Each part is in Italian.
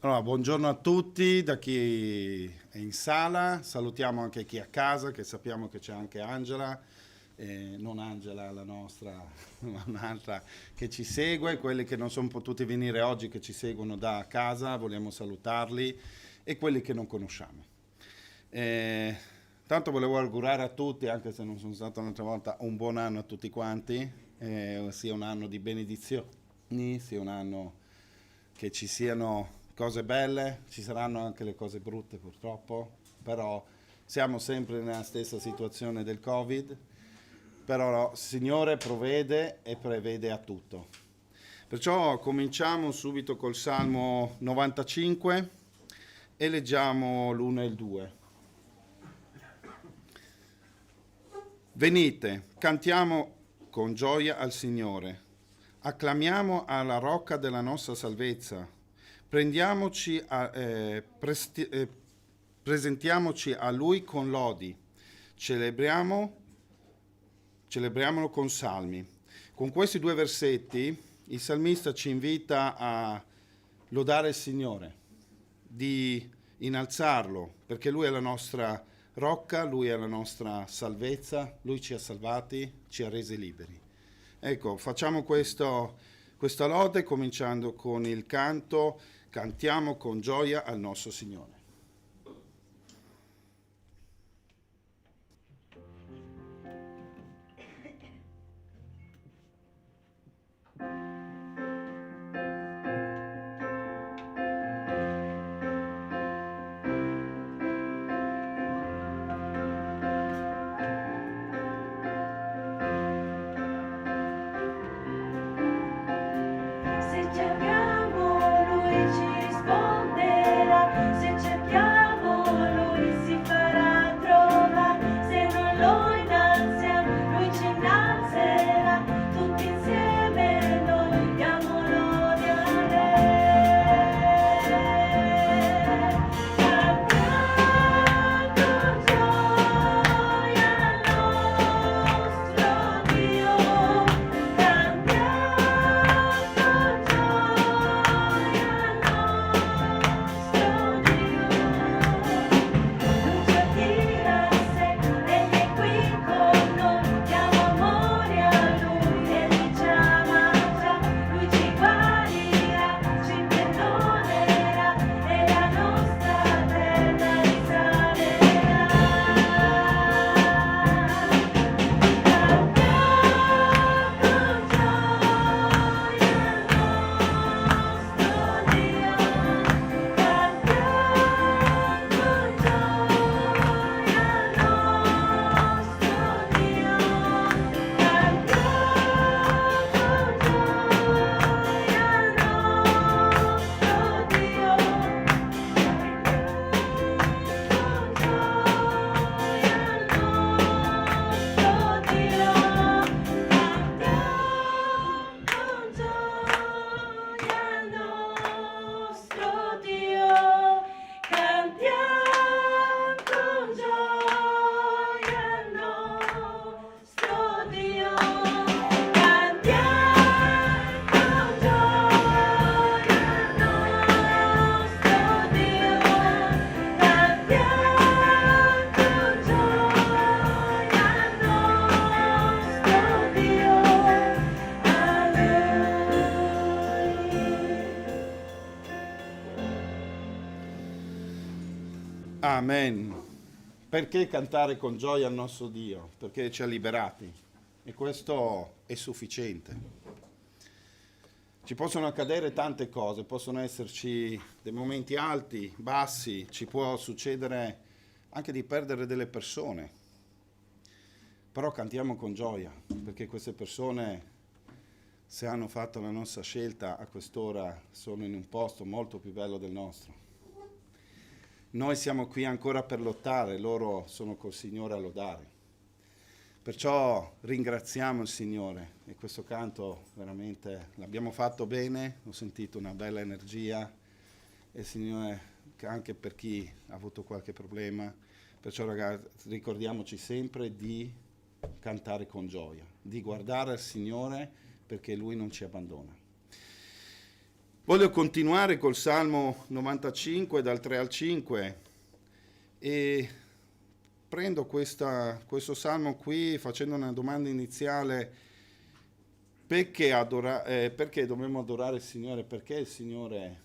Allora, buongiorno a tutti, da chi è in sala, salutiamo anche chi è a casa, che sappiamo che c'è anche Angela, non Angela la nostra, ma un'altra che ci segue, quelli che non sono potuti venire oggi, che ci seguono da casa, vogliamo salutarli, e quelli che non conosciamo. Eh, Tanto volevo augurare a tutti, anche se non sono stato l'altra volta, un buon anno a tutti quanti, sia un anno di benedizioni, sia un anno che ci siano cose belle, ci saranno anche le cose brutte purtroppo, però siamo sempre nella stessa situazione del Covid, però il Signore provvede e prevede a tutto. Perciò cominciamo subito col Salmo 95 e leggiamo l'1 e il 2. Venite, cantiamo con gioia al Signore, acclamiamo alla rocca della nostra salvezza, presentiamoci a Lui con lodi, celebriamolo con salmi. Con questi due versetti il salmista ci invita a lodare il Signore, di innalzarlo, perché Lui è la nostra rocca, Lui è la nostra salvezza, Lui ci ha salvati, ci ha resi liberi. Ecco, facciamo questa lode cominciando con il canto Cantiamo con gioia al nostro Signore. Se cerchiamo lui ci risponderà, se cerchiamo lui si farà trovare, se non lo innalziamo lui ci innalzerà, tutti insieme noi diamo lode a Re. Cantiamo con gioia al nostro Dio, cantiamo con gioia al nostro Dio. Lui ci attira a sé, egli è qui con noi, diamo amore a lui e diciamo già, lui ci guarirà, ci perdonerà e la nostra terra risanerà. Cantiamo con gioia al nostro Dio, cantiamo con gioia al nostro Dio, cantiamo con gioia al nostro Dio, cantiamo con gioia al nostro Dio, cantiamo con gioia al nostro Dio, cantiamo con gioia al nostro Dio, a Amen. Perché cantare con gioia al nostro Dio? Perché ci ha liberati e questo è sufficiente. Ci possono accadere tante cose, possono esserci dei momenti alti, bassi, ci può succedere anche di perdere delle persone, però cantiamo con gioia, perché queste persone, se hanno fatto la nostra scelta a quest'ora, sono in un posto molto più bello del nostro. Noi siamo qui ancora per lottare, loro sono col Signore a lodare. Perciò ringraziamo il Signore e questo canto veramente l'abbiamo fatto bene, ho sentito una bella energia e il Signore anche per chi ha avuto qualche problema. Perciò ragazzi ricordiamoci sempre di cantare con gioia, di guardare al Signore perché Lui non ci abbandona. Voglio continuare col Salmo 95 dal 3 al 5 e prendo questo Salmo qui facendo una domanda iniziale: perché dobbiamo adorare il Signore? Perché il Signore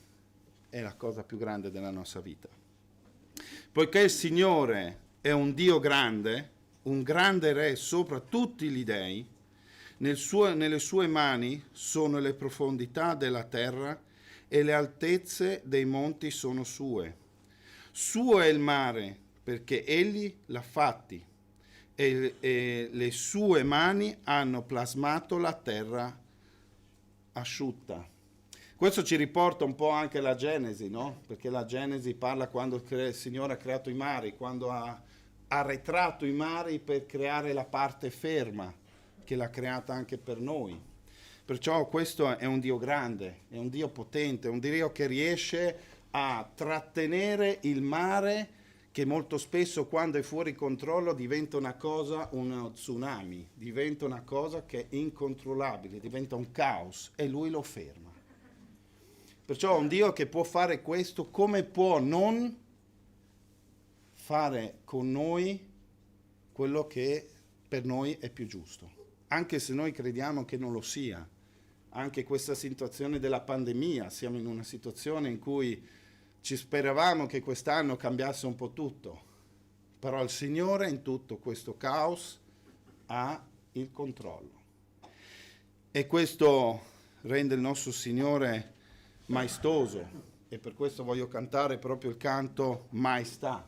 è la cosa più grande della nostra vita. Poiché il Signore è un Dio grande, un grande Re sopra tutti gli dei, nelle sue mani sono le profondità della terra e le altezze dei monti sono sue. Suo è il mare, perché egli l'ha fatti, e le sue mani hanno plasmato la terra asciutta. Questo ci riporta un po' anche alla Genesi, no? Perché la Genesi parla quando il Signore ha creato i mari, quando ha arretrato i mari per creare la parte ferma, che l'ha creata anche per noi. Perciò questo è un Dio grande, è un Dio potente, è un Dio che riesce a trattenere il mare, che molto spesso quando è fuori controllo diventa una cosa, uno tsunami, diventa una cosa che è incontrollabile, diventa un caos e lui lo ferma. Perciò un Dio che può fare questo, come può non fare con noi quello che per noi è più giusto? Anche se noi crediamo che non lo sia. Anche questa situazione della pandemia, siamo in una situazione in cui ci speravamo che quest'anno cambiasse un po' tutto, però il Signore in tutto questo caos ha il controllo. E questo rende il nostro Signore maestoso, e per questo voglio cantare proprio il canto Maestà.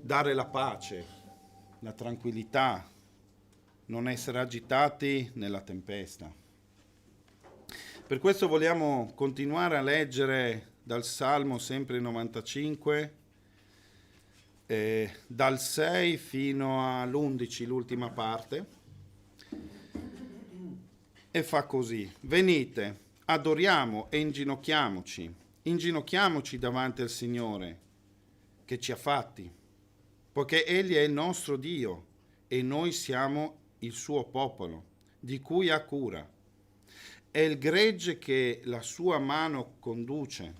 Dare la pace, la tranquillità, non essere agitati nella tempesta. Per questo vogliamo continuare a leggere dal Salmo sempre 95, dal 6 fino all'11, l'ultima parte, e fa così: venite, adoriamo e inginocchiamoci davanti al Signore che ci ha fatti, poiché Egli è il nostro Dio e noi siamo il suo popolo, di cui ha cura. È il gregge che la sua mano conduce.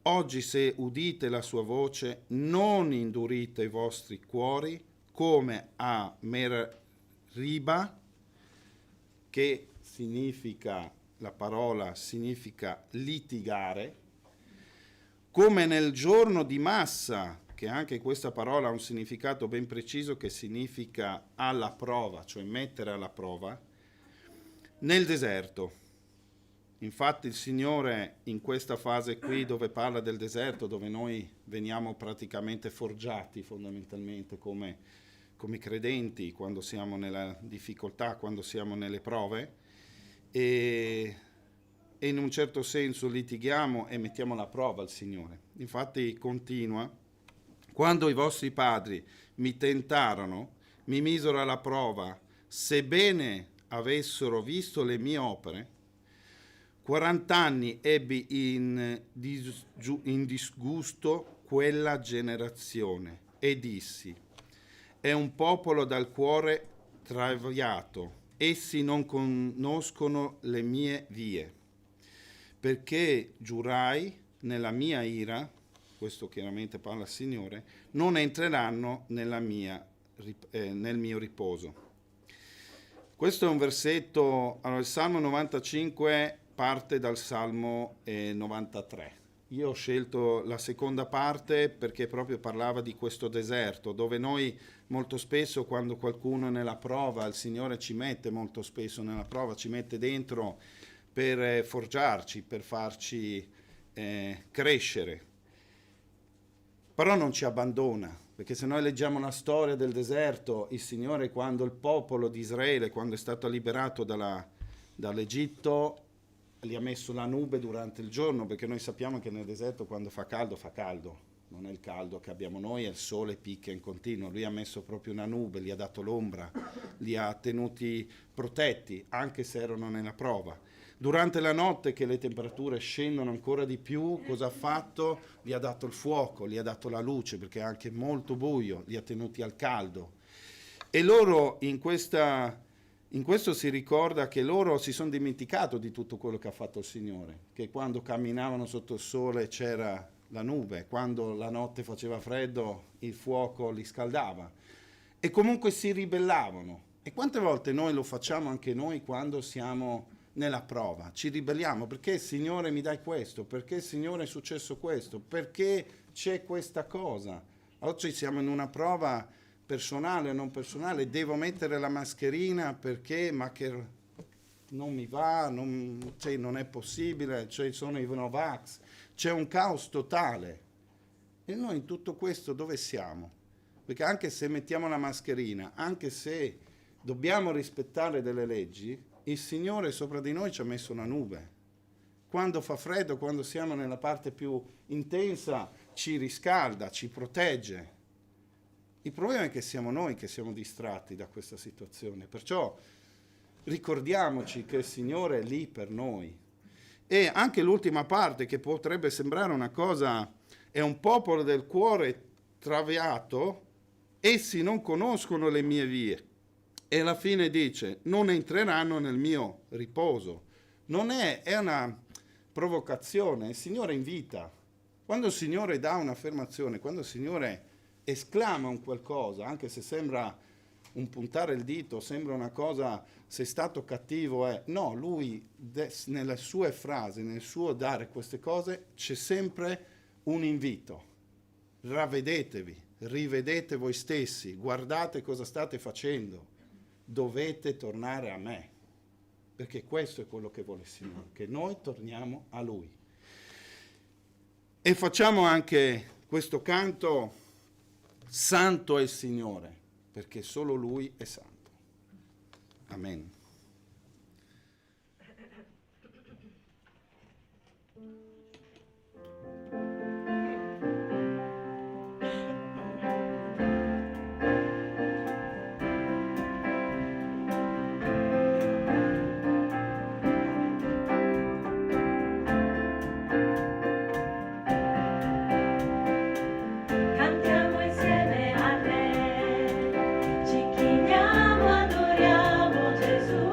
Oggi, se udite la sua voce, non indurite i vostri cuori come a Meriba, che significa, la parola significa litigare, come nel giorno di Massa, che anche questa parola ha un significato ben preciso che significa alla prova, cioè mettere alla prova, nel deserto. Infatti il Signore in questa fase qui dove parla del deserto, dove noi veniamo praticamente forgiati fondamentalmente come credenti quando siamo nella difficoltà, quando siamo nelle prove, e in un certo senso litighiamo e mettiamo alla prova il Signore. Infatti continua: quando i vostri padri mi tentarono, mi misero alla prova, sebbene avessero visto le mie opere, 40 anni ebbi in disgusto quella generazione e dissi: è un popolo dal cuore traviato, essi non conoscono le mie vie, perché giurai nella mia ira, questo chiaramente parla il Signore, non entreranno nel mio riposo. Questo è un versetto, allora il Salmo 95 parte dal Salmo 93. Io ho scelto la seconda parte perché proprio parlava di questo deserto, dove noi molto spesso quando qualcuno è nella prova, il Signore ci mette molto spesso nella prova, ci mette dentro per forgiarci, per farci crescere. Però non ci abbandona, perché se noi leggiamo la storia del deserto, il Signore, quando il popolo di Israele, quando è stato liberato dall'Egitto, gli ha messo la nube durante il giorno, perché noi sappiamo che nel deserto quando fa caldo, non è il caldo che abbiamo noi, è il sole picchia in continuo. Lui ha messo proprio una nube, gli ha dato l'ombra, li ha tenuti protetti, anche se erano nella prova. Durante la notte che le temperature scendono ancora di più, cosa ha fatto? Gli ha dato il fuoco, gli ha dato la luce, perché è anche molto buio, li ha tenuti al caldo. E loro in questo si ricorda che loro si sono dimenticato di tutto quello che ha fatto il Signore, che quando camminavano sotto il sole c'era la nube, quando la notte faceva freddo il fuoco li scaldava, e comunque si ribellavano. E quante volte noi lo facciamo anche noi quando siamo nella prova? Ci ribelliamo, perché Signore mi dai questo, perché Signore è successo questo, perché c'è questa cosa. Oggi siamo in una prova personale o non personale, devo mettere la mascherina perché, ma che non mi va, non è possibile, sono i Novax, c'è un caos totale. E noi in tutto questo dove siamo? Perché anche se mettiamo la mascherina, anche se dobbiamo rispettare delle leggi, il Signore sopra di noi ci ha messo una nube. Quando fa freddo, quando siamo nella parte più intensa, ci riscalda, ci protegge. Il problema è che siamo noi che siamo distratti da questa situazione, perciò ricordiamoci che il Signore è lì per noi. E anche l'ultima parte, che potrebbe sembrare una cosa, è un popolo del cuore traviato, essi non conoscono le mie vie. E alla fine dice, non entreranno nel mio riposo. Non è una provocazione, il Signore invita. Quando il Signore dà un'affermazione, quando il Signore esclama un qualcosa, anche se sembra un puntare il dito, sembra una cosa, sei stato cattivo, no, lui nelle sue frasi, nel suo dare queste cose, c'è sempre un invito. Ravvedetevi, rivedete voi stessi, guardate cosa state facendo, dovete tornare a me, perché questo è quello che vuole il Signore, che noi torniamo a Lui. E facciamo anche questo canto, Santo è il Signore, perché solo Lui è santo. Amen. Cantiamo insieme al Re, ci chiniamo, adoriamo Gesù.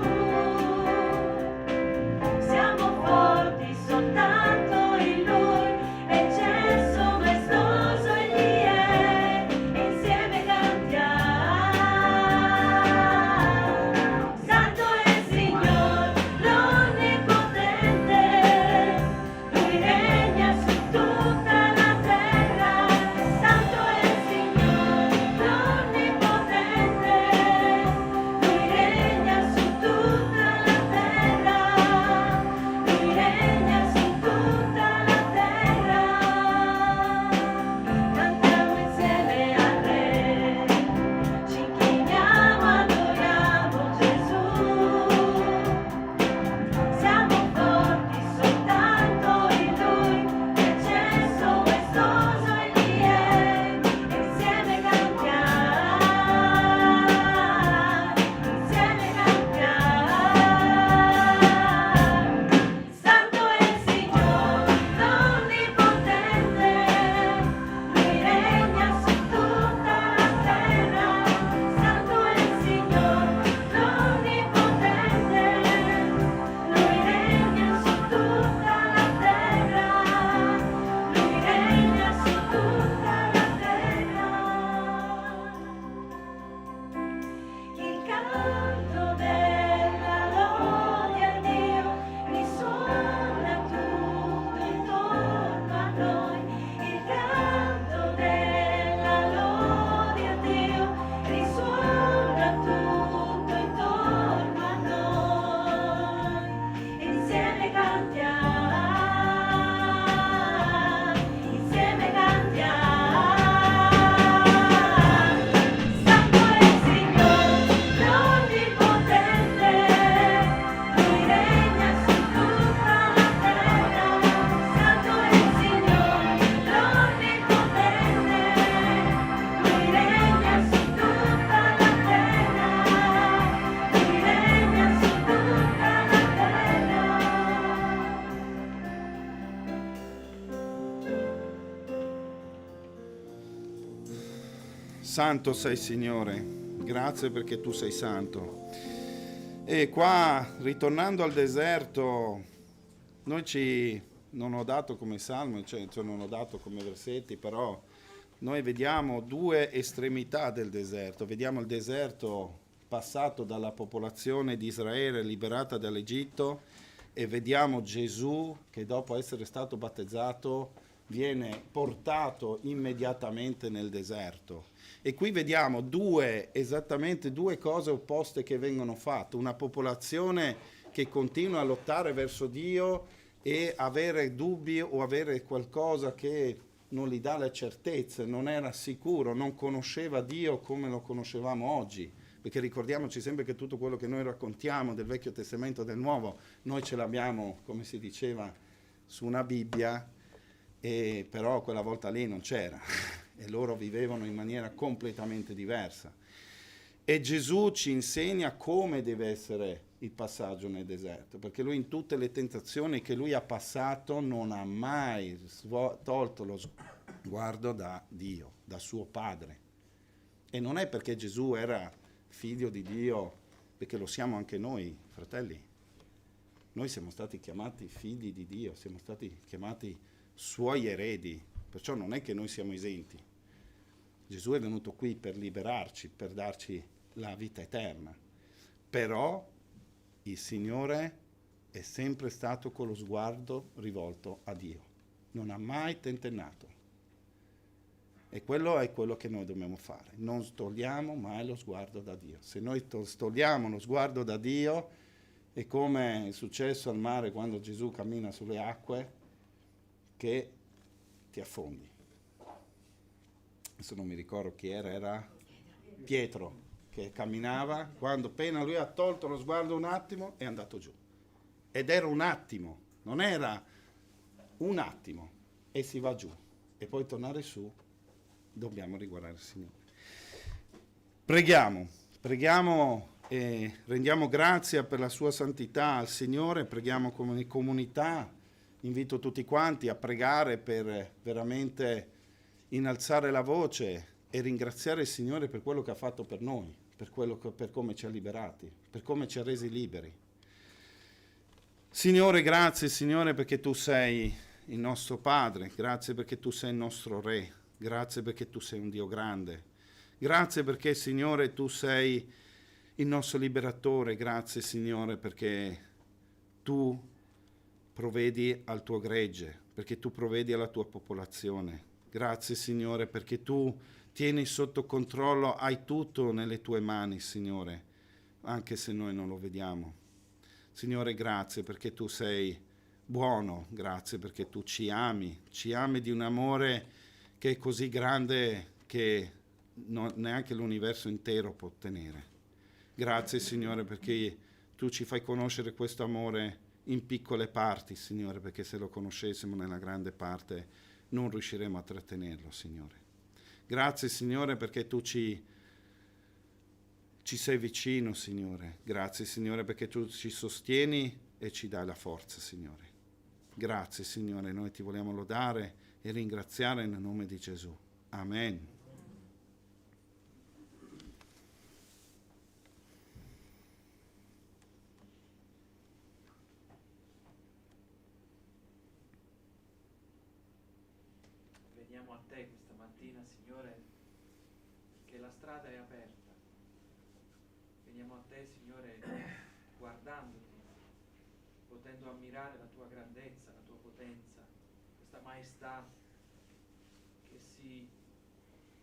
Santo sei Signore, grazie perché tu sei santo. E qua, ritornando al deserto, non ho dato come salmo, cioè non ho dato come versetti, però noi vediamo due estremità del deserto. Vediamo il deserto passato dalla popolazione di Israele liberata dall'Egitto e vediamo Gesù che dopo essere stato battezzato viene portato immediatamente nel deserto. E qui vediamo esattamente due cose opposte che vengono fatte. Una popolazione che continua a lottare verso Dio e avere dubbi o avere qualcosa che non gli dà le certezze, non era sicuro, non conosceva Dio come lo conoscevamo oggi. Perché ricordiamoci sempre che tutto quello che noi raccontiamo del Vecchio Testamento e del Nuovo, noi ce l'abbiamo, come si diceva, su una Bibbia, e però quella volta lì non c'era e loro vivevano in maniera completamente diversa. E Gesù ci insegna come deve essere il passaggio nel deserto, perché lui in tutte le tentazioni che lui ha passato non ha mai tolto lo sguardo da Dio, da suo Padre. E non è perché Gesù era figlio di Dio, perché lo siamo anche noi, fratelli. Noi siamo stati chiamati figli di Dio, siamo stati chiamati suoi eredi, perciò non è che noi siamo esenti. Gesù è venuto qui per liberarci, per darci la vita eterna. Però il Signore è sempre stato con lo sguardo rivolto a Dio. Non ha mai tentennato. E quello è quello che noi dobbiamo fare. Non togliamo mai lo sguardo da Dio. Se noi togliamo lo sguardo da Dio, è come è successo al mare quando Gesù cammina sulle acque, che ti affondi. Adesso non mi ricordo chi era Pietro, che camminava, quando appena lui ha tolto lo sguardo un attimo è andato giù. Ed era un attimo, non era un attimo, e si va giù. E poi tornare su, dobbiamo riguardare il Signore. Preghiamo e rendiamo grazia per la sua santità al Signore, preghiamo come comunità. Invito tutti quanti a pregare per veramente innalzare la voce e ringraziare il Signore per quello che ha fatto per noi, per come ci ha liberati, per come ci ha resi liberi. Signore, grazie Signore perché tu sei il nostro Padre, grazie perché tu sei il nostro Re, grazie perché tu sei un Dio grande, grazie perché Signore tu sei il nostro liberatore, grazie Signore perché tu provvedi al tuo gregge, perché tu provvedi alla tua popolazione. Grazie Signore perché tu tieni sotto controllo, hai tutto nelle tue mani Signore, anche se noi non lo vediamo. Signore grazie perché tu sei buono, grazie perché tu ci ami di un amore che è così grande che neanche l'universo intero può ottenere. Grazie Signore perché tu ci fai conoscere questo amore in piccole parti, Signore, perché se lo conoscessimo nella grande parte non riusciremo a trattenerlo, Signore. Grazie, Signore, perché tu ci sei vicino, Signore. Grazie, Signore, perché tu ci sostieni e ci dai la forza, Signore. Grazie, Signore, noi ti vogliamo lodare e ringraziare nel nome di Gesù. Amen. Veniamo a te questa mattina, Signore, che la strada è aperta. Veniamo a te, Signore, guardandoti, potendo ammirare la tua grandezza, la tua potenza, questa maestà che si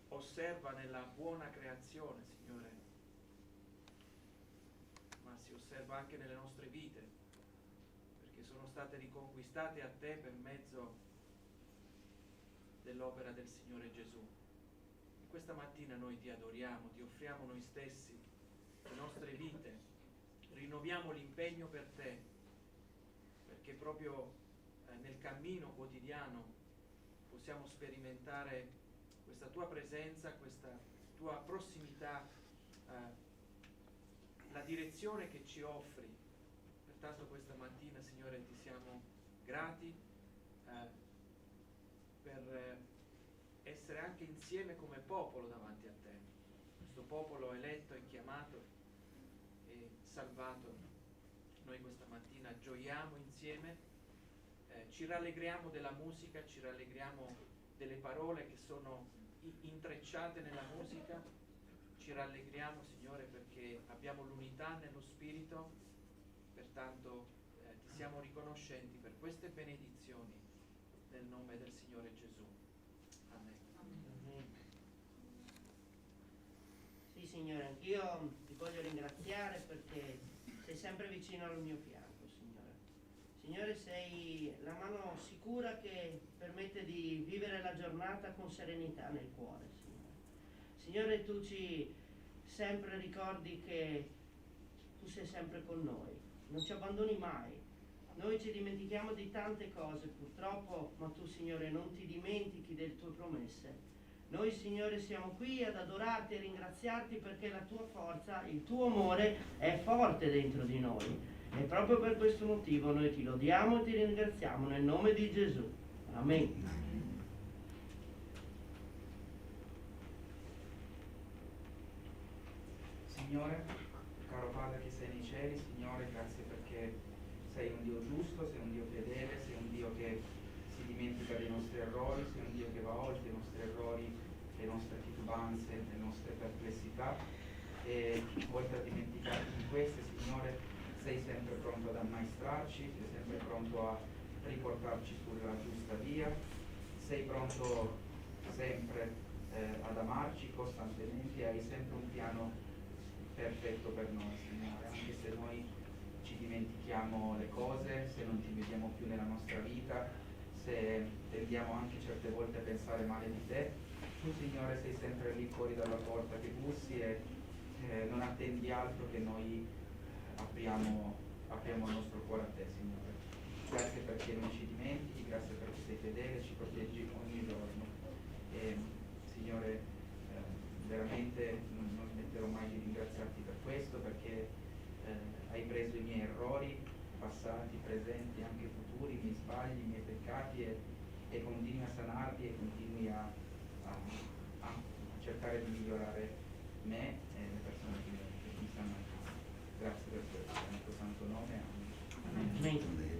osserva nella buona creazione, Signore, ma si osserva anche nelle nostre vite, perché sono state riconquistate a te per mezzo dell'opera del Signore Gesù. E questa mattina noi ti adoriamo, ti offriamo noi stessi, le nostre vite, rinnoviamo l'impegno per te, perché proprio nel cammino quotidiano possiamo sperimentare questa tua presenza, questa tua prossimità, la direzione che ci offri. Pertanto questa mattina, Signore, ti siamo grati per essere essere anche insieme come popolo davanti a te, questo popolo eletto e chiamato e salvato. Noi questa mattina gioiamo insieme, ci rallegriamo della musica, ci rallegriamo delle parole che sono intrecciate nella musica, ci rallegriamo, Signore, perché abbiamo l'unità nello Spirito, pertanto ti siamo riconoscenti per queste benedizioni nel nome del Signore Gesù. Amen. Sì, Signore, anch'io ti voglio ringraziare perché sei sempre vicino al mio fianco, Signore. Signore, sei la mano sicura che permette di vivere la giornata con serenità nel cuore, Signore. Signore, tu ci sempre ricordi che tu sei sempre con noi, non ci abbandoni mai. Noi ci dimentichiamo di tante cose purtroppo, ma tu, Signore, non ti dimentichi delle tue promesse. Noi, Signore, siamo qui ad adorarti e ringraziarti perché la tua forza, il tuo amore è forte dentro di noi. E proprio per questo motivo noi ti lodiamo e ti ringraziamo nel nome di Gesù. Amen. Signore, caro Padre che sei nei cieli, Signore, grazie perché sei un Dio giusto, sei un Dio fedele, sei un Dio che si dimentica dei nostri errori, sei un Dio che va oltre i nostri errori, le nostre titubanze, le nostre perplessità e oltre a dimenticarti di queste, Signore, sei sempre pronto ad ammaestrarci, sei sempre pronto a riportarci sulla giusta via, sei pronto sempre ad amarci costantemente e hai sempre un piano perfetto per noi, Signore, anche se noi ci dimentichiamo le cose, se non ti vediamo più nella nostra vita, se tendiamo anche certe volte a pensare male di te, tu, Signore, sei sempre lì fuori dalla porta che bussi e non attendi altro che noi apriamo il nostro cuore a te, Signore. Grazie perché non ci dimentichi, grazie perché sei fedele, ci proteggi ogni giorno. E, Signore, veramente non smetterò mai di ringraziarti per questo, perché hai preso i miei errori passati, presenti, anche futuri, i miei sbagli, i miei peccati e continui a sanarli e continui a cercare di migliorare me e le persone che mi stanno accanto. Grazie per questo, nel tuo santo nome. Amen. Amen.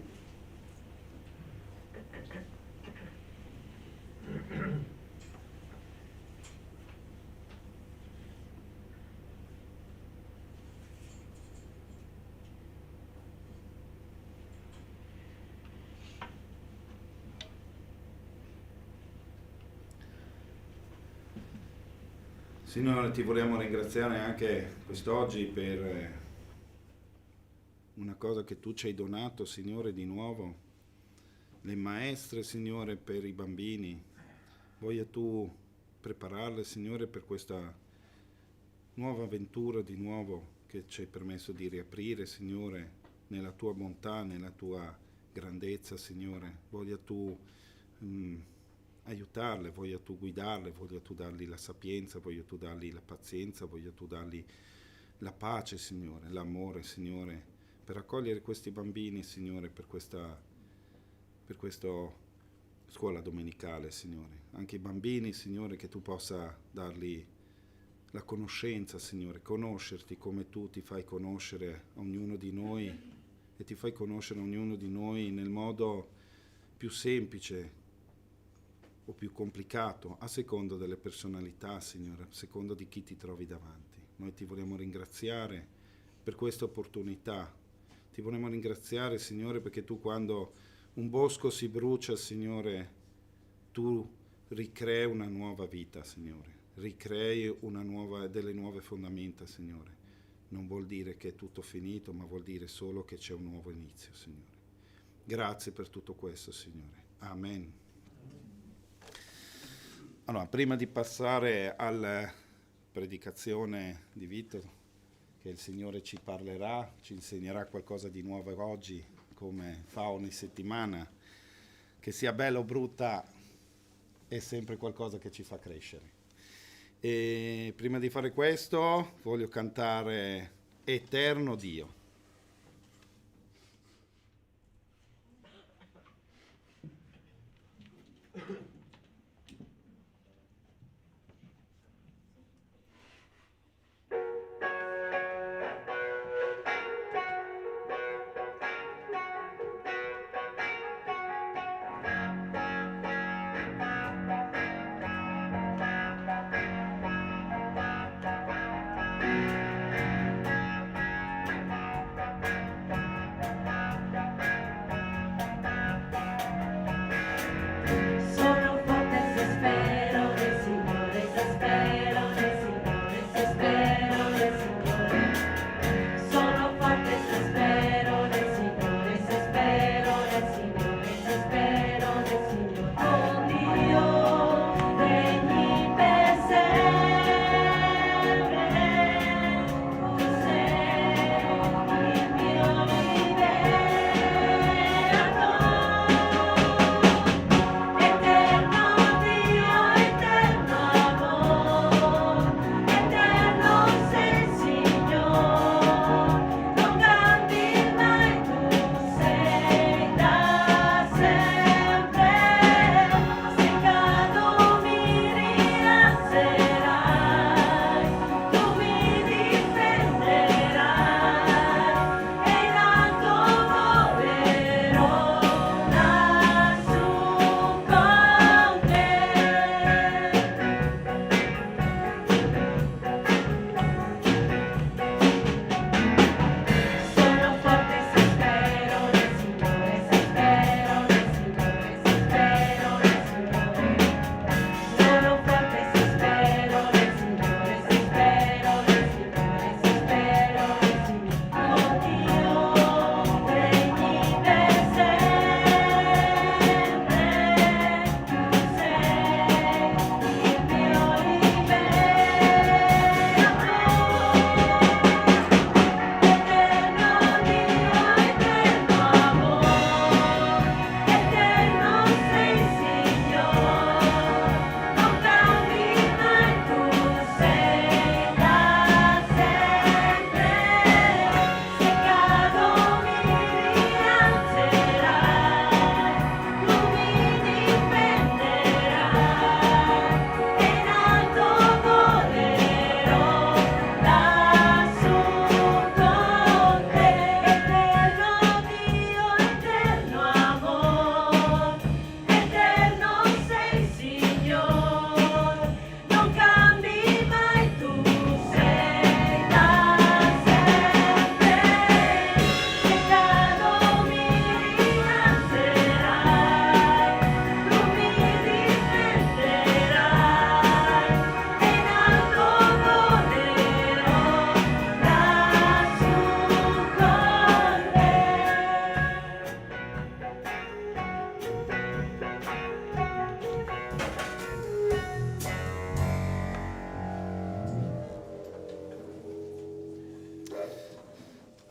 Signore, ti vogliamo ringraziare anche quest'oggi per una cosa che tu ci hai donato, Signore, di nuovo, le maestre, Signore, per i bambini. Voglia tu prepararle, Signore, per questa nuova avventura di nuovo che ci hai permesso di riaprire, Signore, nella tua bontà, nella tua grandezza, Signore. Voglia tu aiutarle, voglia tu guidarle, voglia tu dargli la sapienza, voglia tu dargli la pazienza, voglia tu dargli la pace, Signore, l'amore, Signore, per accogliere questi bambini, Signore, per questa scuola domenicale, Signore. Anche i bambini, Signore, che tu possa dargli la conoscenza, Signore, conoscerti come tu ti fai conoscere a ognuno di noi e ti fai conoscere a ognuno di noi nel modo più semplice o più complicato, a secondo delle personalità, Signore, a secondo di chi ti trovi davanti. Noi ti vogliamo ringraziare per questa opportunità. Ti vogliamo ringraziare, Signore, perché tu quando un bosco si brucia, Signore, tu ricrei una nuova vita, Signore. Ricrei delle nuove fondamenta, Signore. Non vuol dire che è tutto finito, ma vuol dire solo che c'è un nuovo inizio, Signore. Grazie per tutto questo, Signore. Amen. Allora, prima di passare alla predicazione di Vito, che il Signore ci parlerà, ci insegnerà qualcosa di nuovo oggi, come fa ogni settimana, che sia bella o brutta, è sempre qualcosa che ci fa crescere. E prima di fare questo, voglio cantare Eterno Dio.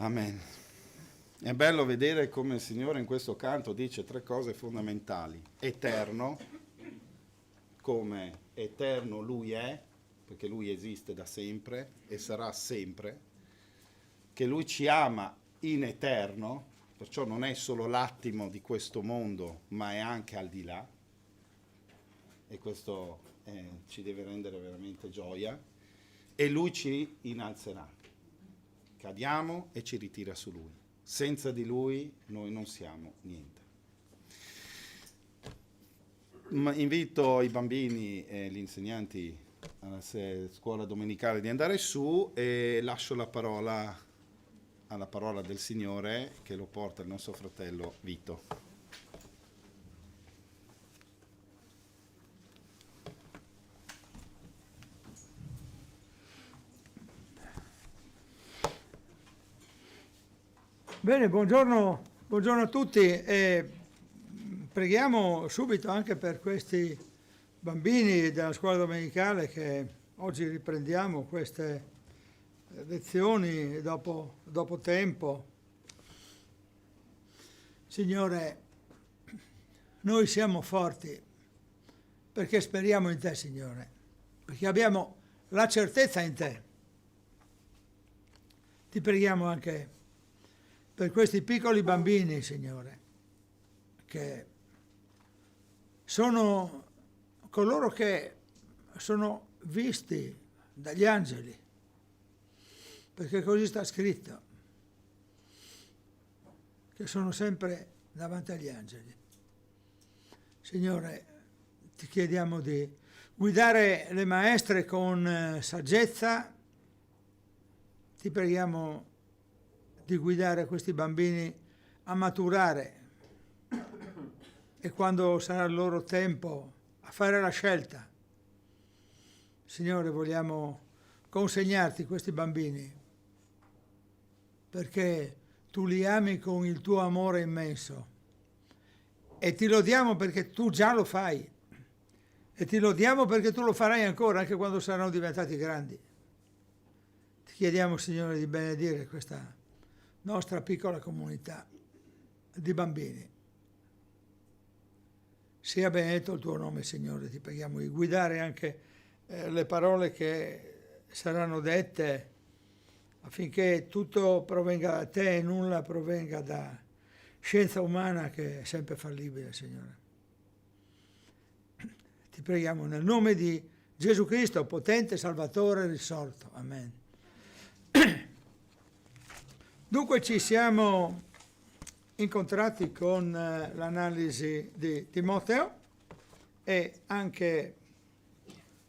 Amen. È bello vedere come il Signore in questo canto dice 3 cose fondamentali. Eterno, come eterno Lui è, perché Lui esiste da sempre e sarà sempre, che Lui ci ama in eterno, perciò non è solo l'attimo di questo mondo, ma è anche al di là, e questo ci deve rendere veramente gioia, e Lui ci innalzerà. Cadiamo e ci ritira su Lui. Senza di Lui noi non siamo niente. Invito i bambini e gli insegnanti alla scuola domenicale di andare su e lascio la parola alla parola del Signore che lo porta il nostro fratello Vito. Bene, buongiorno a tutti e preghiamo subito anche per questi bambini della scuola domenicale che oggi riprendiamo queste lezioni dopo tempo. Signore, noi siamo forti perché speriamo in Te, Signore, perché abbiamo la certezza in Te. Ti preghiamo anche per questi piccoli bambini, Signore, che sono coloro che sono visti dagli angeli, perché così sta scritto, che sono sempre davanti agli angeli. Signore, ti chiediamo di guidare le maestre con saggezza, ti preghiamo di guidare questi bambini a maturare e quando sarà il loro tempo a fare la scelta. Signore, vogliamo consegnarti questi bambini perché tu li ami con il tuo amore immenso e ti lodiamo perché tu già lo fai e ti lodiamo perché tu lo farai ancora anche quando saranno diventati grandi. Ti chiediamo, Signore, di benedire questa nostra piccola comunità di bambini. Sia benedetto il tuo nome, Signore, ti preghiamo di guidare anche le parole che saranno dette affinché tutto provenga da te e nulla provenga da scienza umana che è sempre fallibile, Signore. Ti preghiamo nel nome di Gesù Cristo, potente Salvatore risorto. Amen. Dunque ci siamo incontrati con l'analisi di Timoteo e anche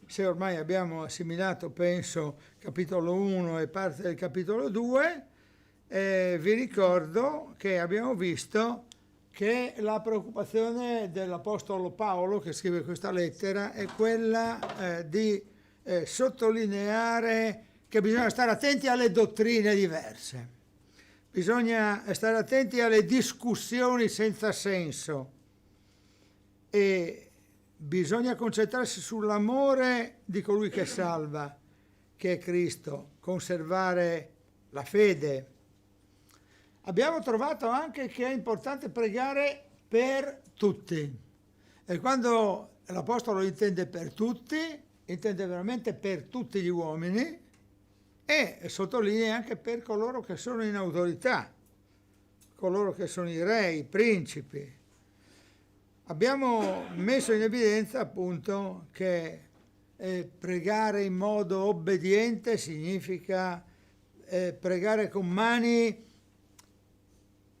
se ormai abbiamo assimilato, penso, capitolo 1 e parte del capitolo 2, vi ricordo che abbiamo visto che la preoccupazione dell'Apostolo Paolo, che scrive questa lettera, è quella di sottolineare che bisogna stare attenti alle dottrine diverse. Bisogna stare attenti alle discussioni senza senso e bisogna concentrarsi sull'amore di colui che salva, che è Cristo, conservare la fede. Abbiamo trovato anche che è importante pregare per tutti e quando l'Apostolo intende per tutti, intende veramente per tutti gli uomini e sottolinea anche per coloro che sono in autorità, coloro che sono i re, i principi. Abbiamo messo in evidenza appunto che pregare in modo obbediente significa pregare con mani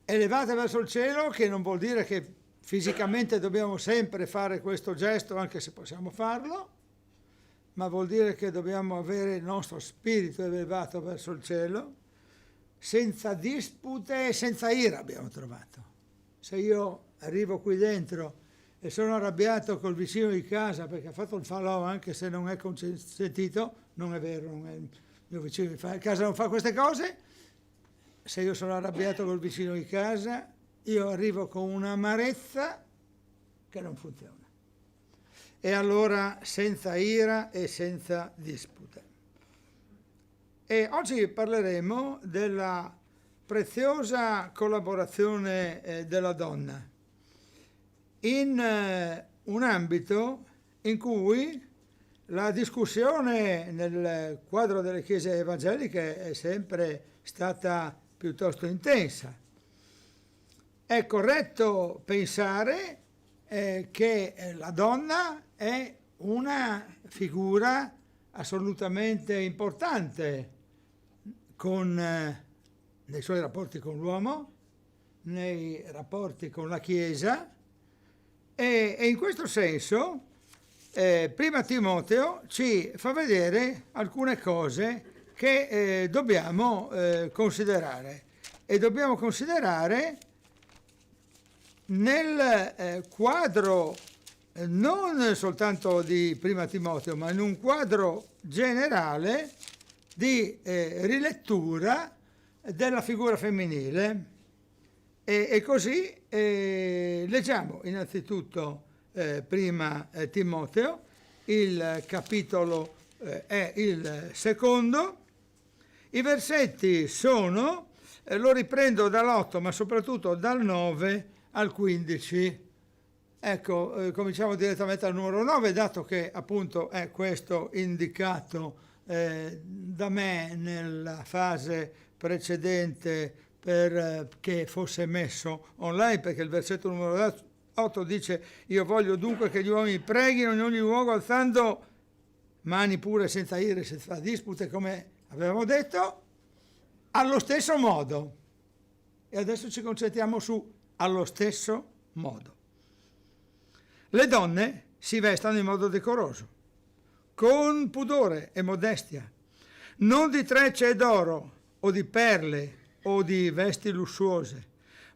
elevate verso il cielo, che non vuol dire che fisicamente dobbiamo sempre fare questo gesto, anche se possiamo farlo, ma vuol dire che dobbiamo avere il nostro spirito elevato verso il cielo, senza dispute e senza ira, abbiamo trovato. Se io arrivo qui dentro e sono arrabbiato col vicino di casa perché ha fatto il falò anche se non è consentito, non è vero, non è il mio vicino di casa, non fa queste cose, se io sono arrabbiato col vicino di casa, io arrivo con un'amarezza che non funziona. E allora senza ira e senza dispute. E oggi parleremo della preziosa collaborazione della donna in un ambito in cui la discussione nel quadro delle chiese evangeliche è sempre stata piuttosto intensa. È corretto pensare che la donna è una figura assolutamente importante nei suoi rapporti con l'uomo, nei rapporti con la Chiesa, e in questo senso Prima Timoteo ci fa vedere alcune cose che dobbiamo considerare, e dobbiamo considerare nel quadro non soltanto di Prima Timoteo, ma in un quadro generale di rilettura della figura femminile. E così leggiamo innanzitutto Prima Timoteo, il capitolo è il secondo. I versetti sono, lo riprendo dall'8 ma soprattutto dal 9 al 15. Ecco, cominciamo direttamente al numero 9, dato che appunto è questo indicato da me nella fase precedente per che fosse messo online, perché il versetto numero 8 dice: io voglio dunque che gli uomini preghino in ogni luogo alzando mani pure, senza ire, senza dispute, come avevamo detto, allo stesso modo. E adesso ci concentriamo su allo stesso modo. Le donne si vestano in modo decoroso, con pudore e modestia, non di trecce e d'oro o di perle o di vesti lussuose,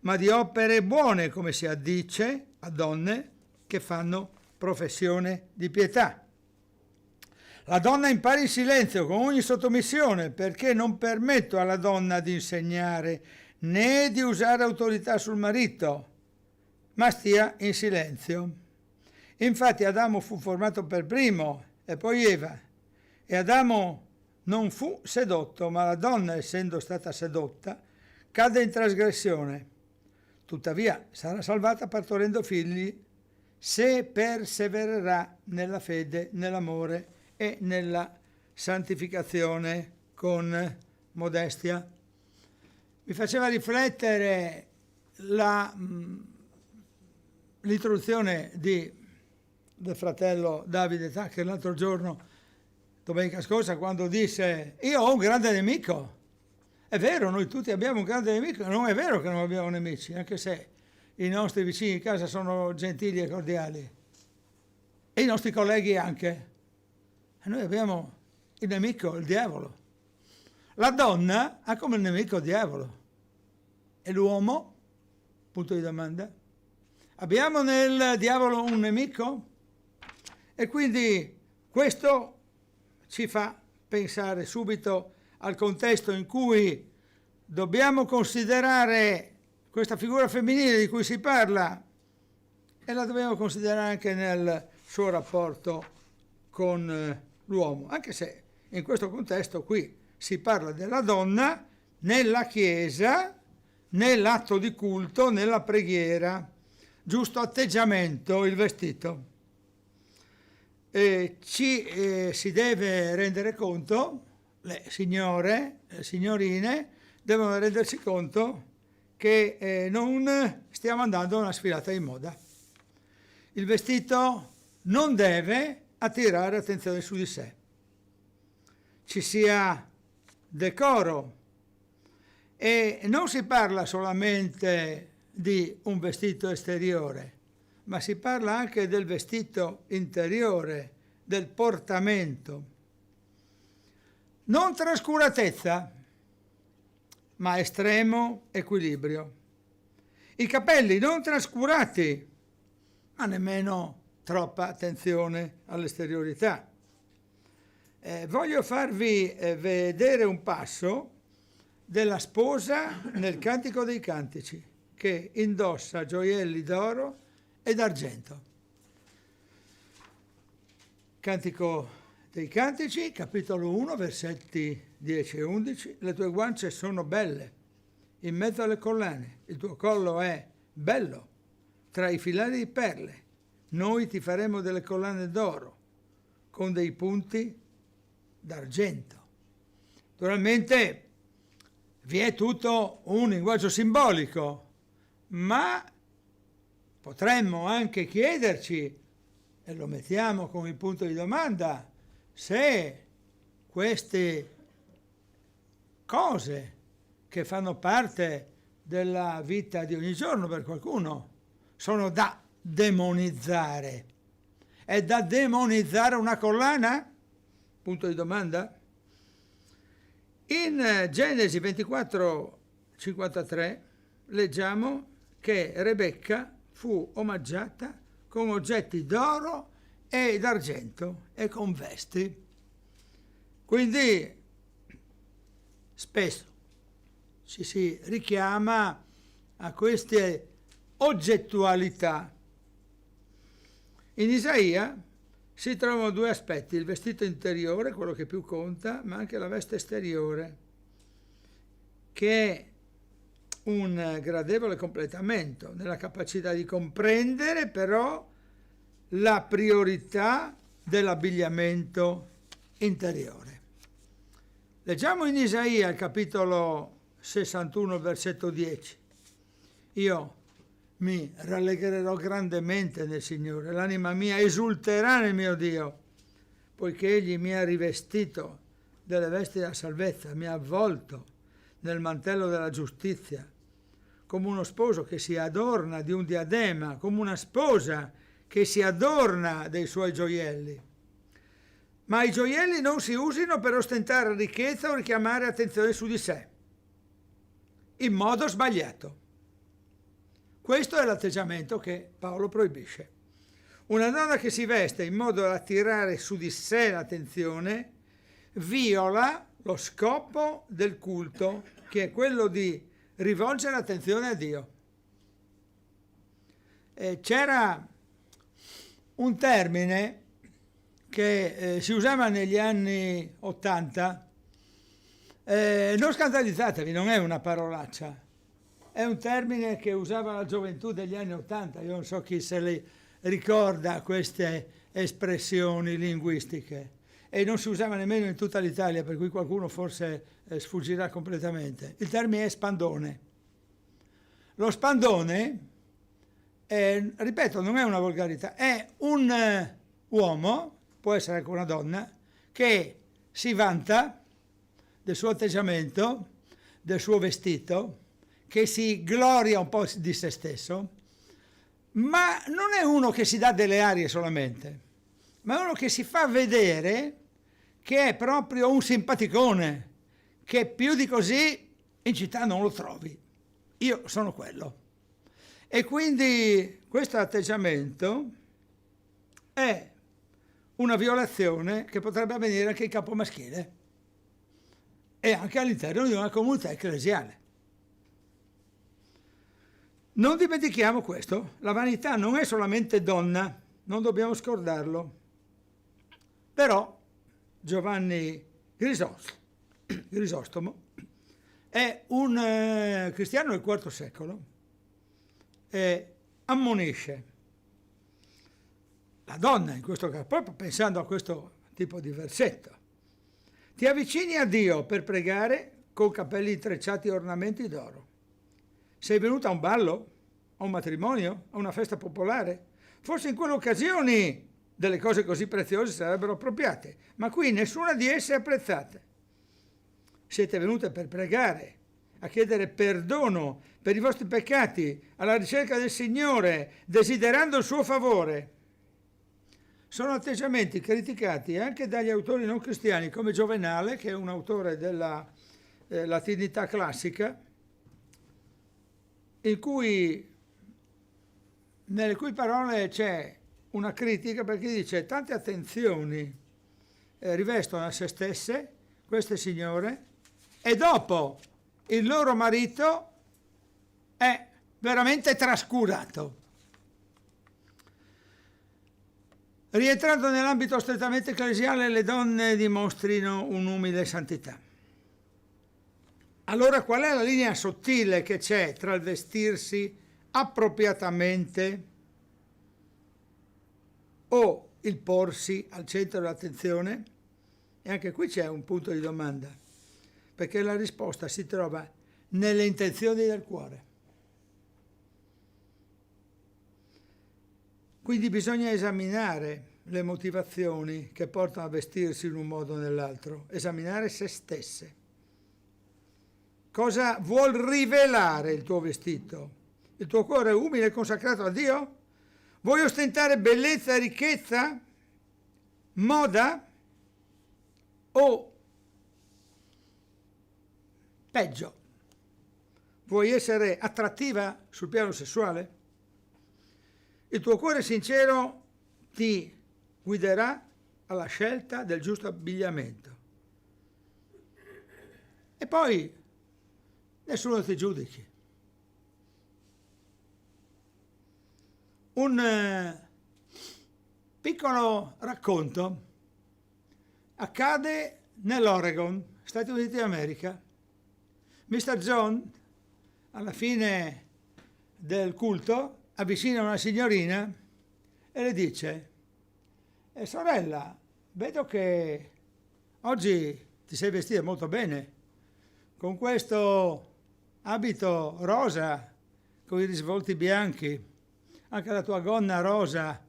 ma di opere buone, come si addice a donne che fanno professione di pietà. La donna impari in silenzio, con ogni sottomissione, perché non permetto alla donna di insegnare né di usare autorità sul marito, ma stia in silenzio. Infatti Adamo fu formato per primo e poi Eva, e Adamo non fu sedotto, ma la donna, essendo stata sedotta, cadde in trasgressione. Tuttavia sarà salvata partorendo figli se persevererà nella fede, nell'amore e nella santificazione con modestia. Mi faceva riflettere l'introduzione del fratello Davide Taccher l'altro giorno, domenica scorsa, quando disse: io ho un grande nemico. È vero, noi tutti abbiamo un grande nemico, non è vero che non abbiamo nemici, anche se i nostri vicini di casa sono gentili e cordiali, e i nostri colleghi anche. E noi abbiamo il nemico, il diavolo. La donna ha come nemico il diavolo. E l'uomo? Punto di domanda. Abbiamo nel diavolo un nemico? E quindi questo ci fa pensare subito al contesto in cui dobbiamo considerare questa figura femminile di cui si parla, e la dobbiamo considerare anche nel suo rapporto con l'uomo, anche se in questo contesto qui si parla della donna nella Chiesa, nell'atto di culto, nella preghiera, giusto atteggiamento, il vestito. Si deve rendere conto, le signore, le signorine, devono rendersi conto che non stiamo andando a una sfilata di moda. Il vestito non deve attirare attenzione su di sé. Ci sia decoro, e non si parla solamente di un vestito esteriore, ma si parla anche del vestito interiore, del portamento. Non trascuratezza, ma estremo equilibrio. I capelli non trascurati, ma nemmeno troppa attenzione all'esteriorità. Voglio farvi vedere un passo della sposa nel Cantico dei Cantici, che indossa gioielli d'oro e d'argento. Cantico dei Cantici, capitolo 1, versetti 10 e 11. Le tue guance sono belle, in mezzo alle collane, il tuo collo è bello, tra i filari di perle, noi ti faremo delle collane d'oro, con dei punti d'argento. Naturalmente vi è tutto un linguaggio simbolico, ma potremmo anche chiederci, e lo mettiamo come punto di domanda, se queste cose che fanno parte della vita di ogni giorno per qualcuno sono da demonizzare. È da demonizzare una collana? Punto di domanda. In Genesi 24:53 leggiamo che Rebecca fu omaggiata con oggetti d'oro e d'argento e con vesti. Quindi spesso ci si richiama a queste oggettualità. In Isaia si trovano due aspetti: il vestito interiore, quello che più conta, ma anche la veste esteriore, che è un gradevole completamento nella capacità di comprendere però la priorità dell'abbigliamento interiore. Leggiamo in Isaia, il capitolo 61, versetto 10. Io mi rallegrerò grandemente nel Signore, l'anima mia esulterà nel mio Dio, poiché Egli mi ha rivestito delle vesti della salvezza, mi ha avvolto nel mantello della giustizia, come uno sposo che si adorna di un diadema, come una sposa che si adorna dei suoi gioielli. Ma i gioielli non si usino per ostentare ricchezza o richiamare attenzione su di sé, in modo sbagliato. Questo è l'atteggiamento che Paolo proibisce. Una donna che si veste in modo da attirare su di sé l'attenzione viola lo scopo del culto, che è quello di rivolgere l'attenzione a Dio. C'era un termine che si usava negli anni 80, non scandalizzatevi, non è una parolaccia, è un termine che usava la gioventù degli anni 80, io non so chi se le ricorda queste espressioni linguistiche, e non si usava nemmeno in tutta l'Italia, per cui qualcuno forse sfuggirà completamente. Il termine è spandone. Lo spandone, ripeto, non è una volgarità, è un uomo, può essere anche una donna, che si vanta del suo atteggiamento, del suo vestito, che si gloria un po' di se stesso, ma non è uno che si dà delle arie solamente, ma è uno che si fa vedere che è proprio un simpaticone, che più di così in città non lo trovi. Io sono quello. E quindi questo atteggiamento è una violazione che potrebbe avvenire anche in campo maschile e anche all'interno di una comunità ecclesiale. Non dimentichiamo questo, la vanità non è solamente donna, non dobbiamo scordarlo. Però Giovanni Grisostomo è un cristiano del IV secolo e ammonisce la donna, in questo caso, proprio pensando a questo tipo di versetto. Ti avvicini a Dio per pregare con capelli intrecciati e ornamenti d'oro. Sei venuta a un ballo, a un matrimonio, a una festa popolare? Forse in quelle occasioni delle cose così preziose sarebbero appropriate, ma qui nessuna di esse è apprezzata. Siete venute per pregare, a chiedere perdono per i vostri peccati, alla ricerca del Signore, desiderando il suo favore. Sono atteggiamenti criticati anche dagli autori non cristiani, come Giovenale, che è un autore della latinità classica, nelle cui parole c'è una critica, perché dice: tante attenzioni rivestono a se stesse queste signore e dopo il loro marito è veramente trascurato. Rientrando nell'ambito strettamente ecclesiale, le donne dimostrino un'umile santità. Allora qual è la linea sottile che c'è tra il vestirsi appropriatamente o il porsi al centro dell'attenzione? E anche qui c'è un punto di domanda, perché la risposta si trova nelle intenzioni del cuore. Quindi bisogna esaminare le motivazioni che portano a vestirsi in un modo o nell'altro, esaminare se stesse. Cosa vuol rivelare il tuo vestito? Il tuo cuore è umile e consacrato a Dio? Vuoi ostentare bellezza e ricchezza? Moda? O peggio, vuoi essere attrattiva sul piano sessuale? Il tuo cuore sincero ti guiderà alla scelta del giusto abbigliamento. E poi nessuno ti giudichi. Un piccolo racconto accade nell'Oregon, Stati Uniti d'America. Mr. John, alla fine del culto, avvicina una signorina e le dice: sorella, vedo che oggi ti sei vestita molto bene, con questo abito rosa, con i risvolti bianchi, anche la tua gonna rosa,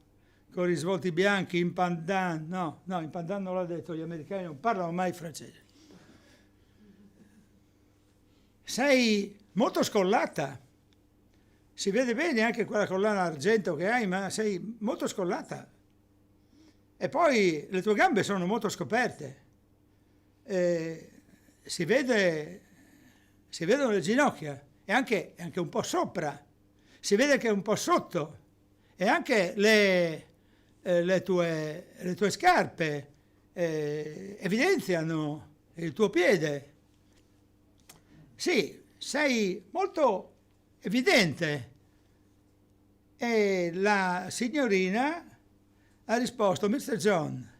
con i risvolti bianchi, in pandan, no, in pandan non l'ha detto, gli americani non parlano mai francese. Sei molto scollata, si vede bene anche quella collana d'argento che hai, ma sei molto scollata. E poi le tue gambe sono molto scoperte, si vedono le ginocchia e anche un po' sopra, si vede che è un po' sotto, e anche le tue scarpe evidenziano il tuo piede. Sì, sei molto evidente. E la signorina ha risposto: Mr. John,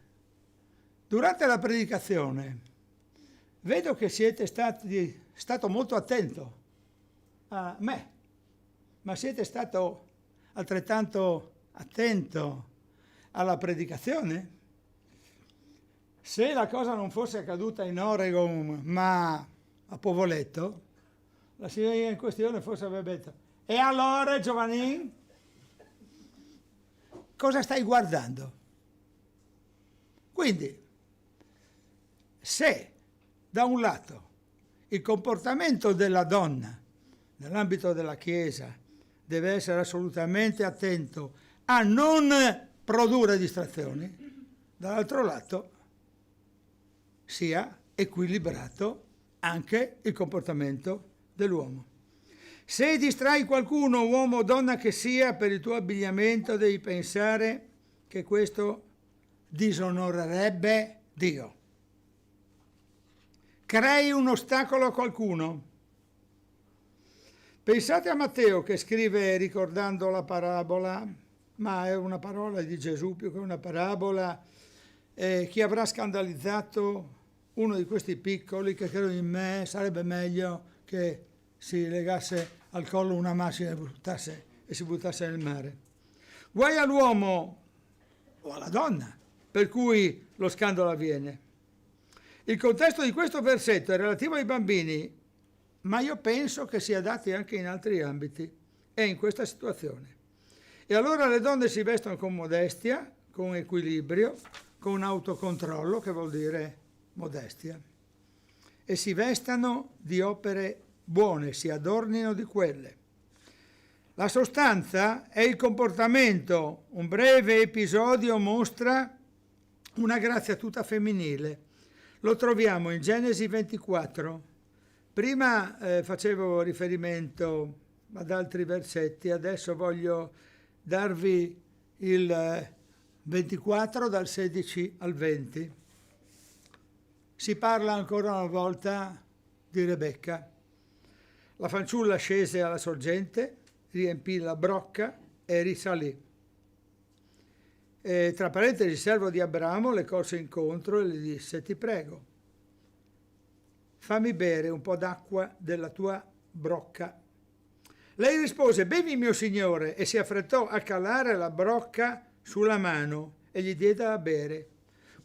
durante la predicazione vedo che siete stato molto attento a me, ma siete stato altrettanto attento alla predicazione? Se la cosa non fosse accaduta in Oregon, ma a Povoletto, la signorina in questione forse avrebbe detto: e allora, Giovanni, cosa stai guardando? Quindi, se da un lato il comportamento della donna nell'ambito della Chiesa deve essere assolutamente attento a non produrre distrazioni, dall'altro lato sia equilibrato anche il comportamento dell'uomo. Se distrai qualcuno, uomo o donna che sia, per il tuo abbigliamento, devi pensare che questo disonorerebbe Dio. Crei un ostacolo a qualcuno. Pensate a Matteo che scrive ricordando la parabola, ma è una parola di Gesù più che una parabola, chi avrà scandalizzato uno di questi piccoli che credono in me, sarebbe meglio che si legasse al collo una macina e si buttasse nel mare. Guai all'uomo o alla donna per cui lo scandalo avviene. Il contesto di questo versetto è relativo ai bambini, ma io penso che sia adatto anche in altri ambiti e in questa situazione. E allora le donne si vestono con modestia, con equilibrio, con autocontrollo, che vuol dire modestia, e si vestano di opere buone, si adornino di quelle. La sostanza è il comportamento. Un breve episodio mostra una grazia tutta femminile. Lo troviamo in Genesi 24. Prima facevo riferimento ad altri versetti, adesso voglio darvi il 24 dal 16 al 20. Si parla ancora una volta di Rebecca. La fanciulla scese alla sorgente, riempì la brocca e risalì. E, tra parentesi, il servo di Abramo le corse incontro e le disse: ti prego, fammi bere un po' d'acqua della tua brocca. Lei rispose, bevi mio signore, e si affrettò a calare la brocca sulla mano e gli diede da bere.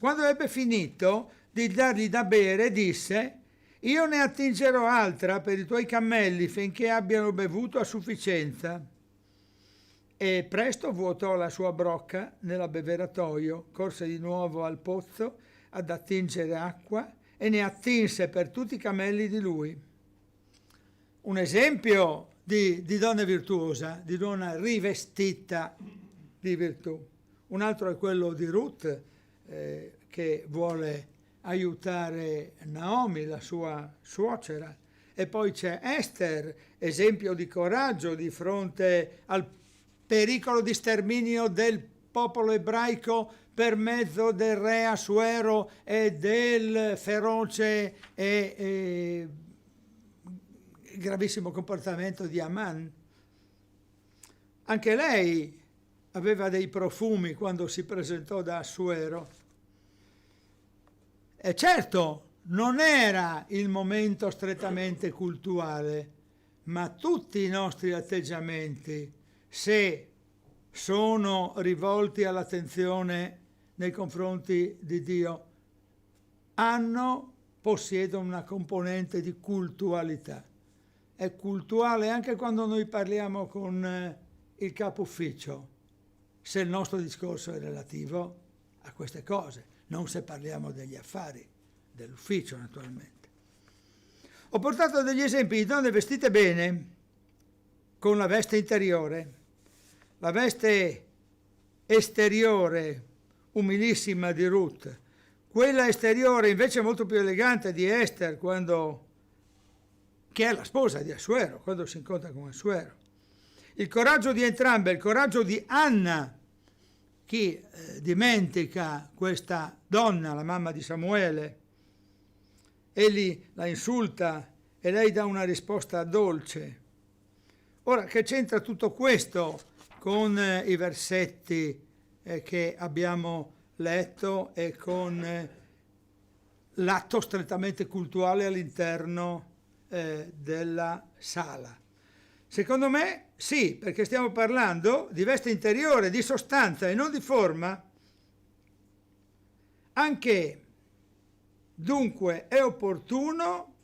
Quando ebbe finito di dargli da bere, disse, io ne attingerò altra per i tuoi cammelli finché abbiano bevuto a sufficienza. E presto vuotò la sua brocca nell'abbeveratoio, corse di nuovo al pozzo ad attingere acqua e ne attinse per tutti i cammelli di lui. Un esempio di donna virtuosa, di donna rivestita di virtù. Un altro è quello di Ruth, che vuole aiutare Naomi, la sua suocera. E poi c'è Ester, esempio di coraggio di fronte al pericolo di sterminio del popolo ebraico per mezzo del re Assuero e del feroce e gravissimo comportamento di Aman. Anche lei aveva dei profumi quando si presentò da Assuero. E certo, non era il momento strettamente cultuale, ma tutti i nostri atteggiamenti, se sono rivolti all'attenzione nei confronti di Dio, possiedono una componente di cultualità. È cultuale anche quando noi parliamo con il capo ufficio, se il nostro discorso è relativo a queste cose, non se parliamo degli affari dell'ufficio naturalmente. Ho portato degli esempi di donne vestite bene con la veste interiore. La veste esteriore umilissima di Ruth, quella esteriore invece molto più elegante di Ester, che è la sposa di Assuero, quando si incontra con Assuero. Il coraggio di entrambe, il coraggio di Anna. Chi dimentica questa donna, la mamma di Samuele? Egli la insulta e lei dà una risposta dolce. Ora, che c'entra tutto questo con i versetti che abbiamo letto e con l'atto strettamente cultuale all'interno della sala? Secondo me sì, perché stiamo parlando di veste interiore, di sostanza e non di forma. Anche dunque è opportuno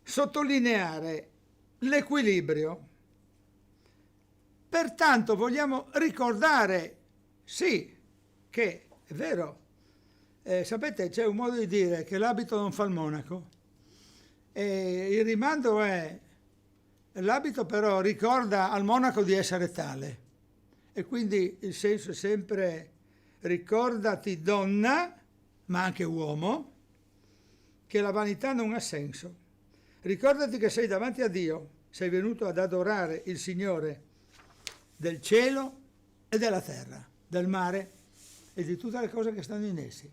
sottolineare l'equilibrio. Pertanto vogliamo ricordare, sì, che è vero, sapete, c'è un modo di dire che l'abito non fa il monaco, e il rimando è, l'abito però ricorda al monaco di essere tale, e quindi il senso è sempre ricordati donna, ma anche uomo, che la vanità non ha senso. Ricordati che sei davanti a Dio, sei venuto ad adorare il Signore del cielo e della terra, del mare e di tutte le cose che stanno in essi.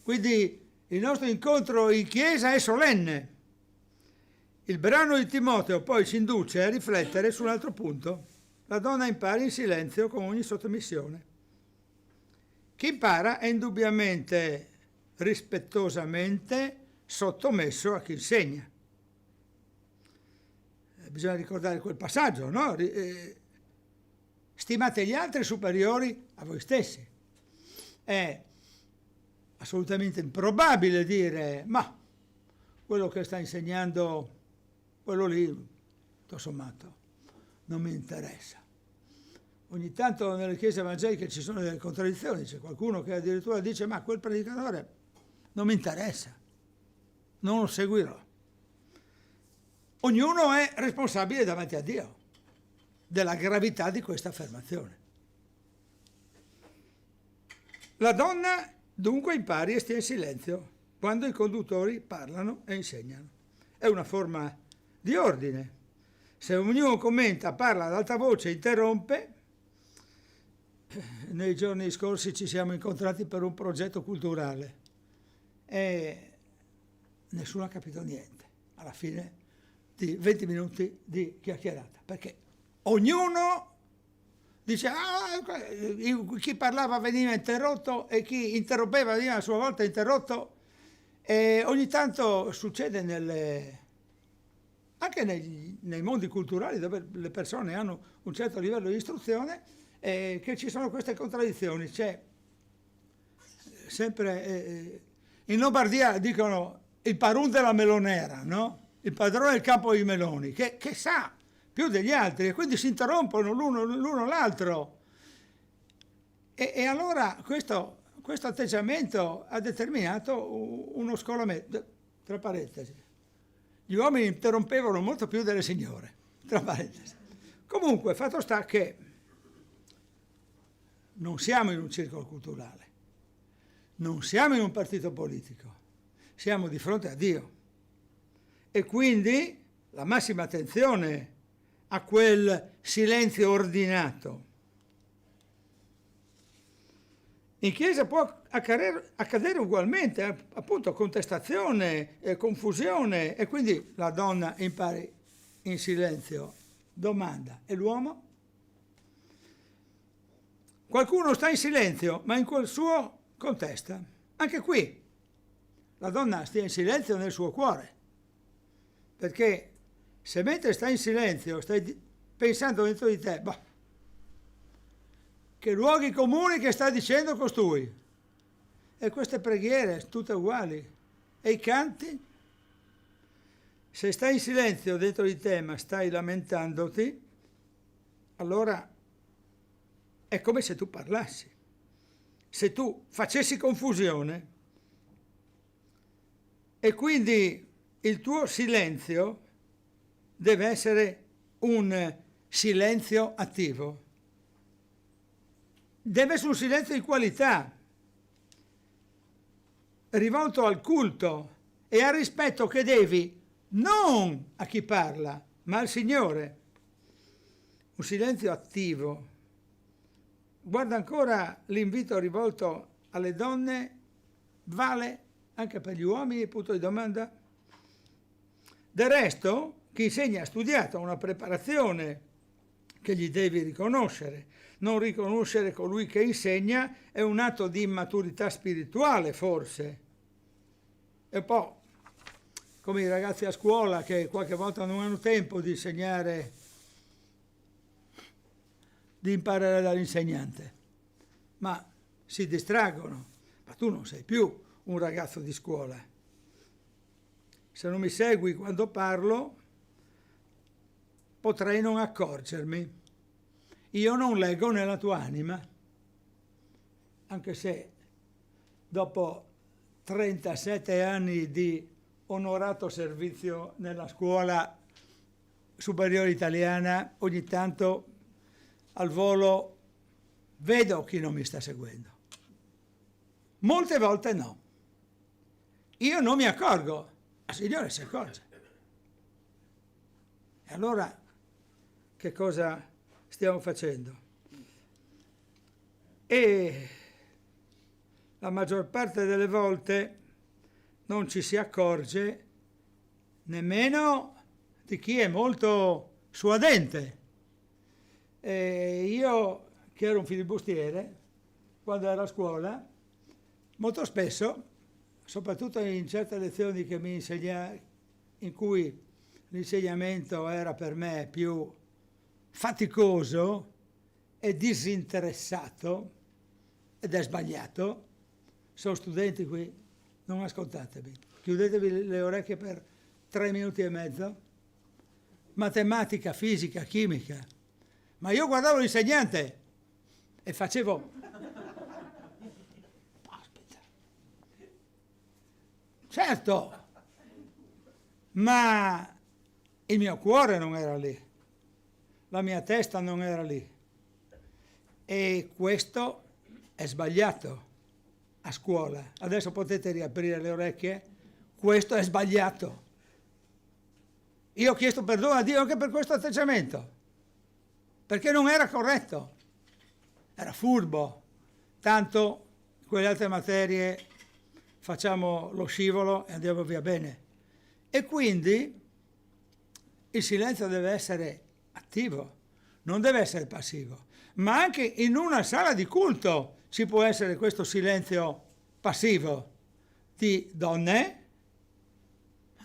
Quindi il nostro incontro in chiesa è solenne. Il brano di Timoteo poi ci induce a riflettere su un altro punto. La donna impara in silenzio con ogni sottomissione. Chi impara è indubbiamente, rispettosamente sottomesso a chi insegna. Bisogna ricordare quel passaggio, no? Stimate gli altri superiori a voi stessi. È assolutamente improbabile dire, ma quello che sta insegnando quello lì, tutto sommato, non mi interessa. Ogni tanto nelle chiese evangeliche ci sono delle contraddizioni, c'è qualcuno che addirittura dice, ma quel predicatore non mi interessa, non lo seguirò. Ognuno è responsabile davanti a Dio della gravità di questa affermazione. La donna dunque impari e stia in silenzio quando i conduttori parlano e insegnano. È una forma di ordine. Se ognuno commenta, parla ad alta voce, interrompe. Nei giorni scorsi ci siamo incontrati per un progetto culturale e nessuno ha capito niente. Alla fine di 20 minuti di chiacchierata, perché ognuno dice chi parlava veniva interrotto e chi interrompeva veniva a sua volta interrotto, E ogni tanto succede anche nei mondi culturali dove le persone hanno un certo livello di istruzione, che ci sono queste contraddizioni. C'è sempre, in Lombardia dicono il parun della melonera, no? Il padrone del campo dei meloni, che sa più degli altri, e quindi si interrompono l'uno l'altro. E allora questo atteggiamento ha determinato uno scolamento, tra parentesi. Gli uomini interrompevano molto più delle signore, tra parentesi. Comunque, fatto sta che non siamo in un circolo culturale, non siamo in un partito politico, siamo di fronte a Dio. E quindi la massima attenzione a quel silenzio ordinato. In Chiesa può accadere ugualmente, appunto, contestazione, confusione, e quindi la donna impari in silenzio. Domanda, e l'uomo? Qualcuno sta in silenzio, ma in quel suo contesta. Anche qui, la donna stia in silenzio nel suo cuore, perché se mentre stai in silenzio stai pensando dentro di te, che luoghi comuni che sta dicendo costui, e queste preghiere tutte uguali, e i canti, se stai in silenzio dentro di te ma stai lamentandoti, allora è come se tu parlassi, se tu facessi confusione, e quindi il tuo silenzio deve essere un silenzio attivo. Deve essere un silenzio di qualità, rivolto al culto e al rispetto che devi non a chi parla, ma al Signore. Un silenzio attivo. Guarda ancora l'invito rivolto alle donne, vale anche per gli uomini, punto di domanda? Del resto, chi insegna ha studiato, ha una preparazione che gli devi riconoscere. Non riconoscere colui che insegna è un atto di immaturità spirituale, forse. E poi, come i ragazzi a scuola che qualche volta non hanno tempo di insegnare, di imparare dall'insegnante, ma si distraggono. Ma tu non sei più un ragazzo di scuola. Se non mi segui quando parlo, potrei non accorgermi. Io non leggo nella tua anima, anche se dopo 37 anni di onorato servizio nella scuola superiore italiana, ogni tanto al volo vedo chi non mi sta seguendo. Molte volte no. Io non mi accorgo, il Signore si accorge. E allora che cosa stiamo facendo? E la maggior parte delle volte non ci si accorge nemmeno di chi è molto suadente. E io, che ero un filibustiere, quando ero a scuola, molto spesso, soprattutto in certe lezioni che mi in cui l'insegnamento era per me più faticoso e disinteressato, ed è sbagliato, sono studenti qui, non ascoltatemi, chiudetevi le orecchie per 3 minuti e mezzo, matematica, fisica, chimica, ma io guardavo l'insegnante e facevo, aspetta, certo, ma il mio cuore non era lì, la mia testa non era lì, e questo è sbagliato a scuola. Adesso potete riaprire le orecchie, questo è sbagliato. Io ho chiesto perdono a Dio anche per questo atteggiamento, perché non era corretto, era furbo, tanto in quelle altre materie facciamo lo scivolo e andiamo via bene. E quindi il silenzio deve essere attivo, non deve essere passivo, ma anche in una sala di culto ci può essere questo silenzio passivo, di donne,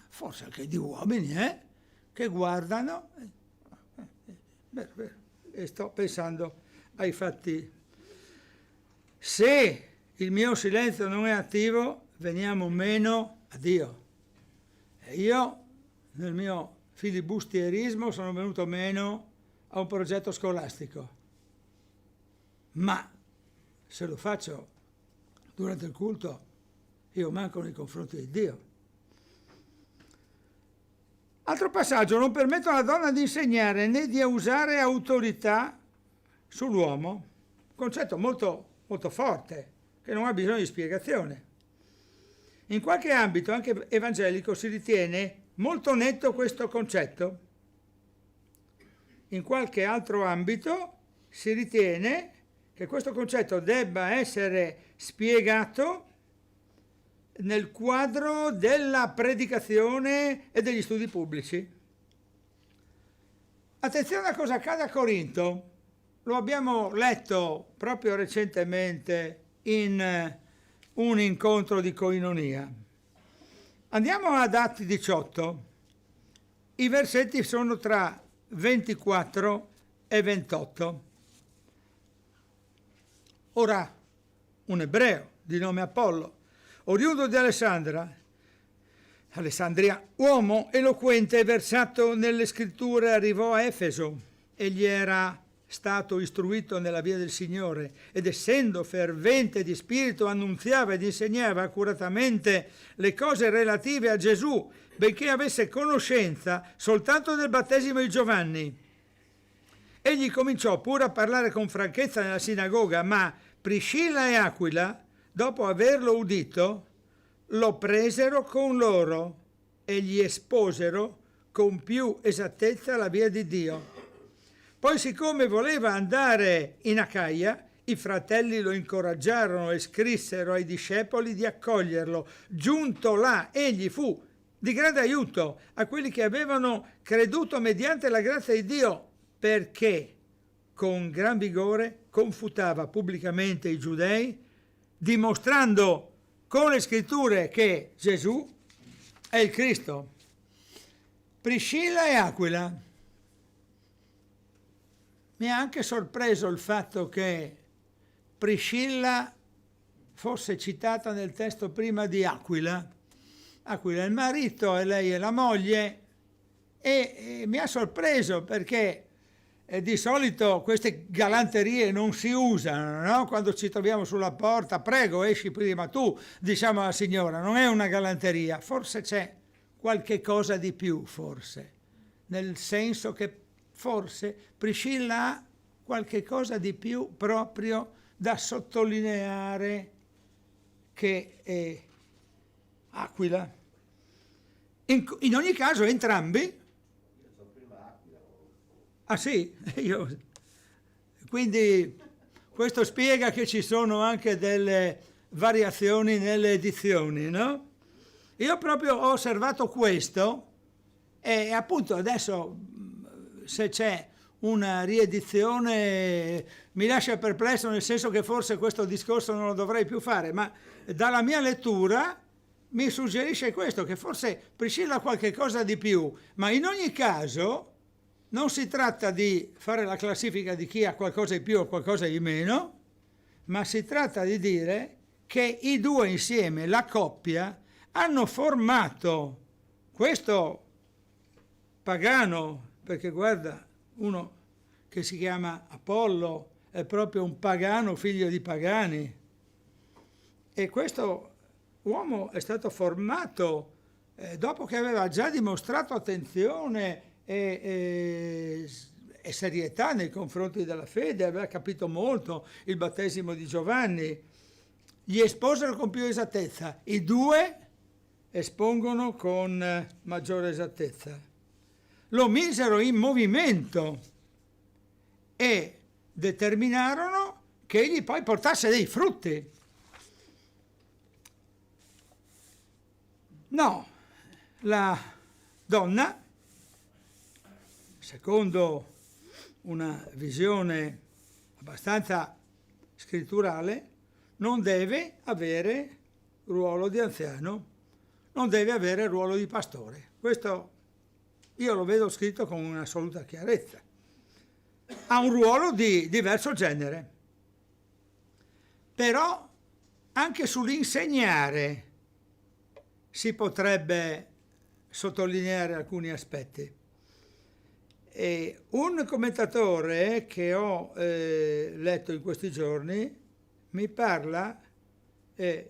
forse anche di uomini, che guardano, e sto pensando ai fatti. Se il mio silenzio non è attivo, veniamo meno a Dio. E io, nel mio filibustierismo, sono venuto meno a un progetto scolastico. Ma se lo faccio durante il culto, io manco nei confronti di Dio. Altro passaggio: non permetto alla donna di insegnare né di usare autorità sull'uomo. Concetto molto, molto forte, che non ha bisogno di spiegazione. In qualche ambito, anche evangelico, si ritiene molto netto questo concetto. In qualche altro ambito si ritiene che questo concetto debba essere spiegato nel quadro della predicazione e degli studi pubblici. Attenzione a cosa accade a Corinto. Lo abbiamo letto proprio recentemente in un incontro di koinonia. Andiamo ad Atti 18. I versetti sono tra 24 e 28. Ora, un ebreo di nome Apollo, oriundo di Alessandria, uomo eloquente e versato nelle scritture, arrivò a Efeso. Egli era stato istruito nella via del Signore ed essendo fervente di spirito annunziava ed insegnava accuratamente le cose relative a Gesù, benché avesse conoscenza soltanto del battesimo di Giovanni. Egli cominciò pure a parlare con franchezza nella sinagoga, ma Priscilla e Aquila, dopo averlo udito, lo presero con loro e gli esposero con più esattezza la via di Dio. Poi, siccome voleva andare in Acaia, i fratelli lo incoraggiarono e scrissero ai discepoli di accoglierlo. Giunto là, egli fu di grande aiuto a quelli che avevano creduto mediante la grazia di Dio, perché con gran vigore confutava pubblicamente i giudei, dimostrando con le scritture che Gesù è il Cristo. Priscilla e Aquila. Mi ha anche sorpreso il fatto che Priscilla fosse citata nel testo prima di Aquila. Aquila è il marito e lei è la moglie, e mi ha sorpreso perché di solito queste galanterie non si usano, no? Quando ci troviamo sulla porta, prego esci prima tu, diciamo alla signora, non è una galanteria, forse c'è qualche cosa di più, forse, nel senso che forse Priscilla ha qualche cosa di più proprio da sottolineare che è Aquila. In ogni caso entrambi. Ah sì, quindi questo spiega che ci sono anche delle variazioni nelle edizioni, no? Io proprio ho osservato questo e appunto adesso se c'è una riedizione mi lascia perplesso, nel senso che forse questo discorso non lo dovrei più fare, ma dalla mia lettura mi suggerisce questo, che forse Priscilla ha qualche cosa di più, ma in ogni caso non si tratta di fare la classifica di chi ha qualcosa di più o qualcosa di meno, ma si tratta di dire che i due insieme, la coppia, hanno formato questo pagano, perché guarda, uno che si chiama Apollo è proprio un pagano, figlio di pagani, e questo uomo è stato formato dopo che aveva già dimostrato attenzione e serietà nei confronti della fede, aveva capito molto il battesimo di Giovanni. Gli esposero con più esattezza, i due espongono con maggiore esattezza. Lo misero in movimento e determinarono che egli poi portasse dei frutti. No, la donna, secondo una visione abbastanza scritturale, non deve avere ruolo di anziano non deve avere il ruolo di pastore. Questo io lo vedo scritto con un'assoluta chiarezza. Ha un ruolo di diverso genere. Però anche sull'insegnare si potrebbe sottolineare alcuni aspetti. E un commentatore che ho letto in questi giorni mi parla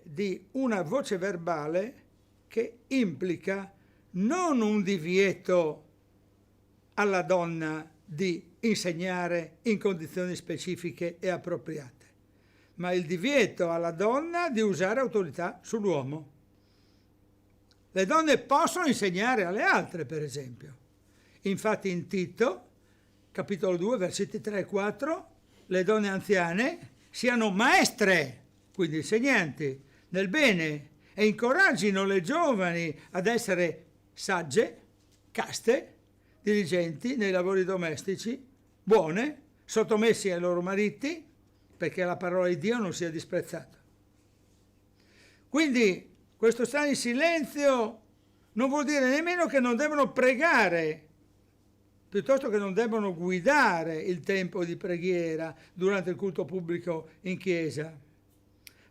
di una voce verbale che implica non un divieto alla donna di insegnare in condizioni specifiche e appropriate, ma il divieto alla donna di usare autorità sull'uomo. Le donne possono insegnare alle altre, per esempio. Infatti in Tito, capitolo 2, versetti 3 e 4, le donne anziane siano maestre, quindi insegnanti, nel bene e incoraggino le giovani ad essere sagge, caste, diligenti nei lavori domestici, buone, sottomessi ai loro mariti, perché la parola di Dio non sia disprezzata. Quindi questo stare in silenzio non vuol dire nemmeno che non devono pregare, piuttosto che non devono guidare il tempo di preghiera durante il culto pubblico in chiesa.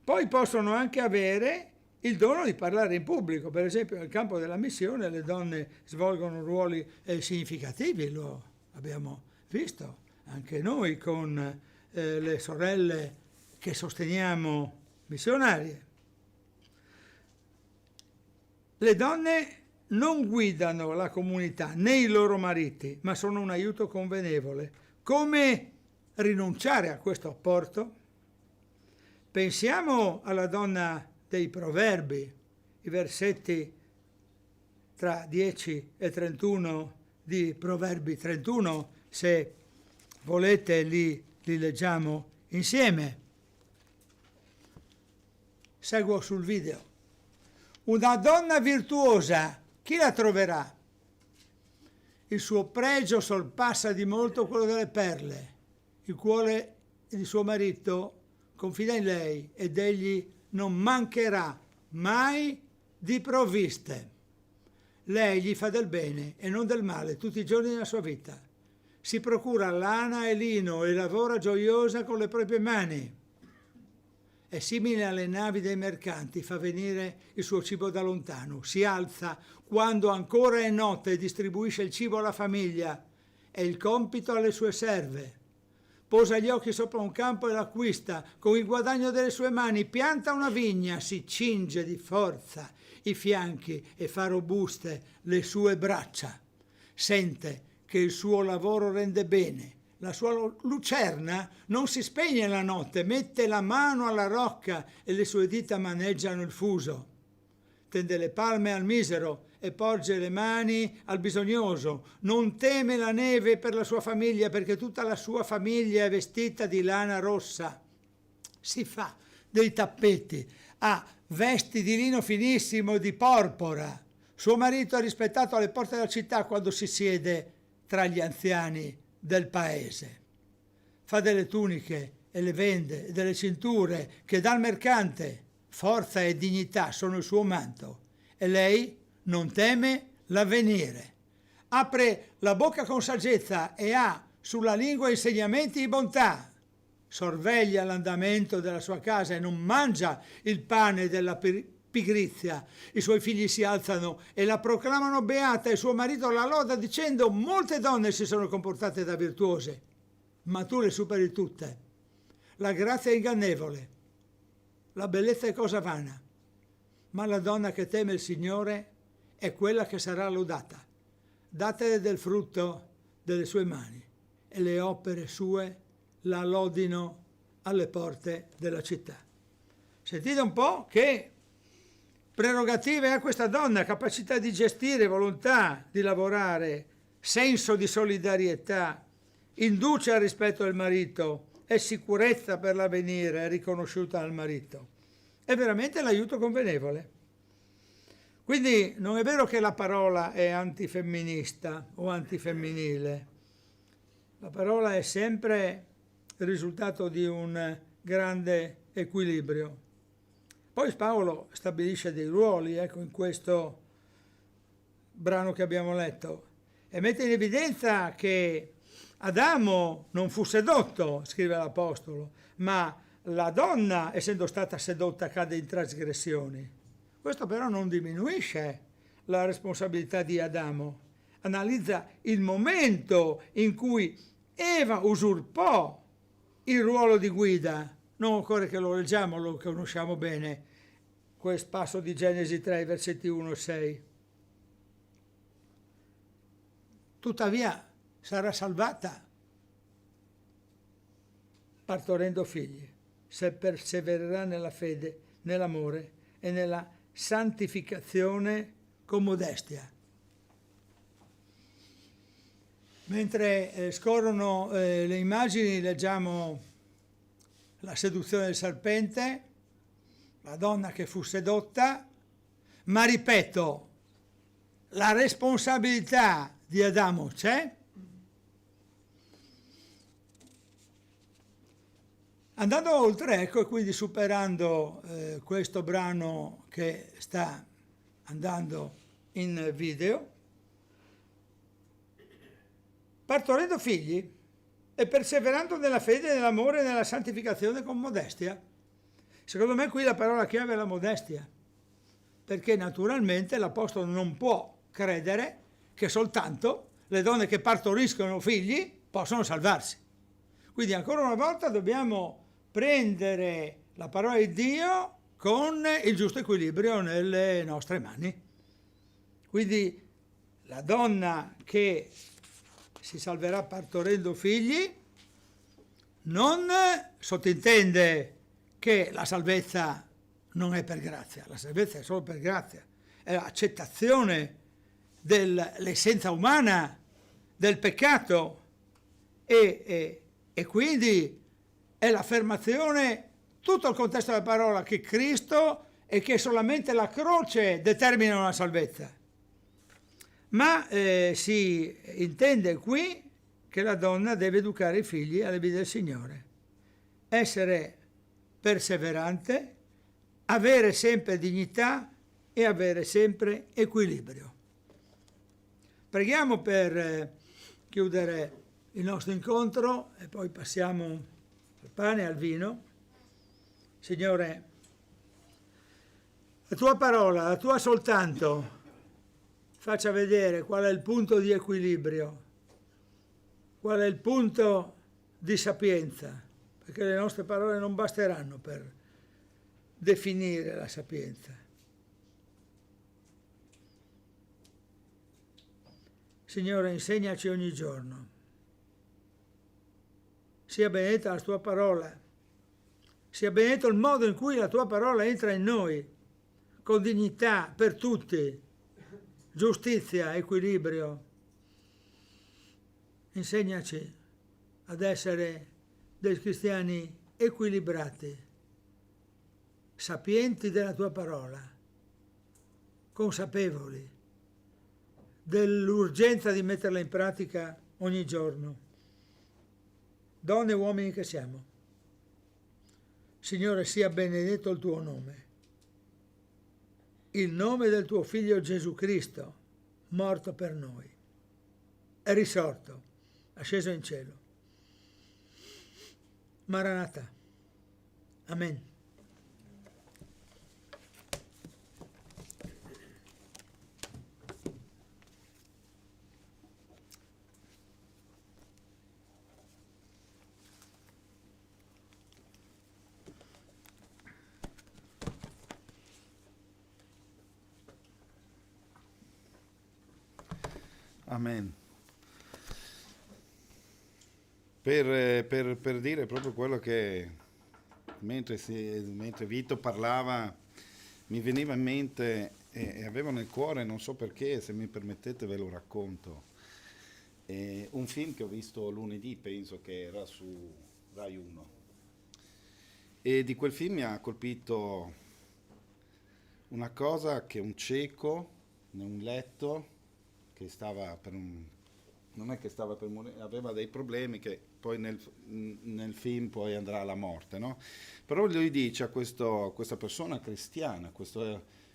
Poi possono anche avere il dono di parlare in pubblico, per esempio nel campo della missione le donne svolgono ruoli significativi, lo abbiamo visto anche noi con le sorelle che sosteniamo missionarie. Le donne non guidano la comunità né i loro mariti, ma sono un aiuto convenevole. Come rinunciare a questo apporto? Pensiamo alla donna dei Proverbi, i versetti tra 10 e 31 di Proverbi 31, se volete li leggiamo insieme. Seguo sul video. Una donna virtuosa, chi la troverà? Il suo pregio sorpassa di molto quello delle perle. Il cuore di suo marito confida in lei ed egli non mancherà mai di provviste. Lei gli fa del bene e non del male tutti i giorni della sua vita. Si procura lana e lino e lavora gioiosa con le proprie mani. È simile alle navi dei mercanti, fa venire il suo cibo da lontano. Si alza quando ancora è notte e distribuisce il cibo alla famiglia e il compito alle sue serve. Posa gli occhi sopra un campo e l'acquista, con il guadagno delle sue mani pianta una vigna, si cinge di forza i fianchi e fa robuste le sue braccia. Sente che il suo lavoro rende bene. La sua lucerna non si spegne la notte, mette la mano alla rocca e le sue dita maneggiano il fuso. Tende le palme al misero e porge le mani al bisognoso. Non teme la neve per la sua famiglia, perché tutta la sua famiglia è vestita di lana rossa. Si fa dei tappeti, ha vesti di lino finissimo di porpora. Suo marito è rispettato alle porte della città quando si siede tra gli anziani del paese. Fa delle tuniche e le vende, e delle cinture che dà al mercante. Forza e dignità sono il suo manto e lei non teme l'avvenire. Apre la bocca con saggezza e ha sulla lingua insegnamenti di bontà. Sorveglia l'andamento della sua casa e non mangia il pane della pigrizia. I suoi figli si alzano e la proclamano beata e suo marito la loda dicendo: molte donne si sono comportate da virtuose, ma tu le superi tutte. La grazia è ingannevole, la bellezza è cosa vana, ma la donna che teme il Signore è quella che sarà lodata. Datele del frutto delle sue mani e le opere sue la lodino alle porte della città. Sentite un po' che prerogative ha questa donna: capacità di gestire, volontà di lavorare, senso di solidarietà, induce al rispetto del marito e sicurezza per l'avvenire è riconosciuta al marito. È veramente l'aiuto convenevole. Quindi non è vero che la parola è antifemminista o antifemminile. La parola è sempre il risultato di un grande equilibrio. Poi Paolo stabilisce dei ruoli, ecco, in questo brano che abbiamo letto, e mette in evidenza che Adamo non fu sedotto, scrive l'Apostolo, ma la donna, essendo stata sedotta, cade in trasgressioni. Questo però non diminuisce la responsabilità di Adamo. Analizza il momento in cui Eva usurpò il ruolo di guida. Non occorre che lo leggiamo, lo conosciamo bene, questo passo di Genesi 3, versetti 1 e 6. Tuttavia sarà salvata partorendo figli, se persevererà nella fede, nell'amore e nella santificazione con modestia. Mentre scorrono le immagini, leggiamo la seduzione del serpente, la donna che fu sedotta, ma ripeto, la responsabilità di Adamo c'è. Andando oltre, ecco, e quindi superando questo brano che sta andando in video, partorendo figli e perseverando nella fede, nell'amore e nella santificazione con modestia. Secondo me qui la parola chiave è la modestia, perché naturalmente l'Apostolo non può credere che soltanto le donne che partoriscono figli possono salvarsi. Quindi ancora una volta dobbiamo prendere la parola di Dio con il giusto equilibrio nelle nostre mani. Quindi la donna che si salverà partorendo figli non sottintende che la salvezza non è per grazia, la salvezza è solo per grazia, è l'accettazione dell'essenza umana del peccato e quindi è l'affermazione, tutto il contesto della parola, che Cristo e che solamente la croce determinano la salvezza. Ma si intende qui che la donna deve educare i figli alle vie del Signore, essere perseverante, avere sempre dignità e avere sempre equilibrio. Preghiamo per chiudere il nostro incontro e poi passiamo al pane e al vino. Signore, la tua parola, la tua soltanto, faccia vedere qual è il punto di equilibrio, qual è il punto di sapienza, perché le nostre parole non basteranno per definire la sapienza. Signore, insegnaci ogni giorno. Sia benedetta la tua parola, sia benedetto il modo in cui la tua parola entra in noi, con dignità per tutti, giustizia, equilibrio. Insegnaci ad essere dei cristiani equilibrati, sapienti della tua parola, consapevoli dell'urgenza di metterla in pratica ogni giorno. Donne e uomini che siamo. Signore, sia benedetto il tuo nome, il nome del tuo Figlio Gesù Cristo, morto per noi, è risorto, asceso in cielo. Maranatha. Amen. Amen. Per dire proprio quello che mentre Vito parlava mi veniva in mente e avevo nel cuore, non so perché, se mi permettete ve lo racconto. Un film che ho visto lunedì, penso che era su Rai 1, e di quel film mi ha colpito una cosa, che un cieco in un letto che stava per non è che stava per morire, aveva dei problemi che poi nel film poi andrà alla morte, no? Però lui dice a questa persona cristiana,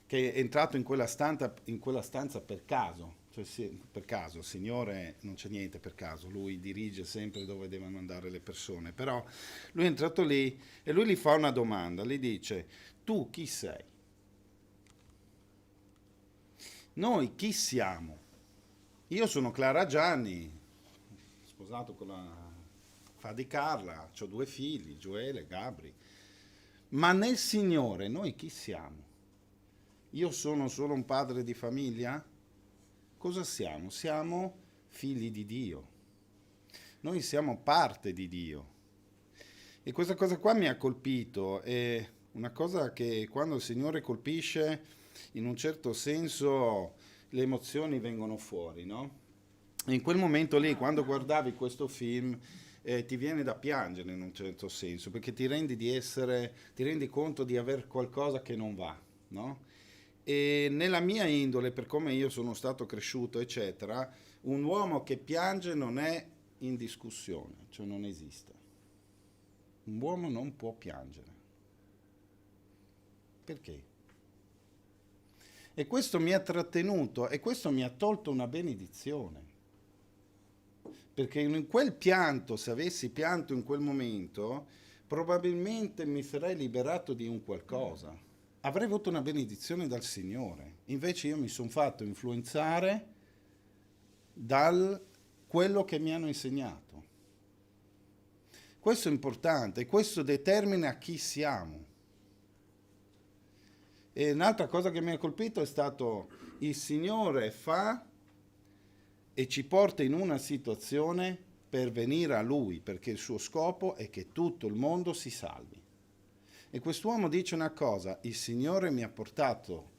che è entrato in quella stanza per caso, cioè per caso, Signore, non c'è niente per caso, lui dirige sempre dove devono andare le persone, però lui è entrato lì e lui gli fa una domanda, gli dice: tu chi sei? Noi chi siamo? Io sono Clara Gianni, sposato con la fa di Carla, ho 2 figli, Gioele e Gabri. Ma nel Signore noi chi siamo? Io sono solo un padre di famiglia? Cosa siamo? Siamo figli di Dio. Noi siamo parte di Dio. E questa cosa qua mi ha colpito, è una cosa che quando il Signore colpisce, in un certo senso le emozioni vengono fuori, no? E in quel momento lì, quando guardavi questo film, ti viene da piangere in un certo senso, perché ti rendi conto di aver qualcosa che non va, no? E nella mia indole, per come io sono stato cresciuto, eccetera, un uomo che piange non è in discussione, cioè non esiste. Un uomo non può piangere. Perché? E questo mi ha trattenuto e questo mi ha tolto una benedizione. Perché in quel pianto, se avessi pianto in quel momento, probabilmente mi sarei liberato di un qualcosa. Avrei avuto una benedizione dal Signore. Invece io mi sono fatto influenzare da quello che mi hanno insegnato. Questo è importante e questo determina chi siamo. E un'altra cosa che mi ha colpito è stato il Signore fa e ci porta in una situazione per venire a Lui, perché il suo scopo è che tutto il mondo si salvi. E quest'uomo dice una cosa: il Signore mi ha portato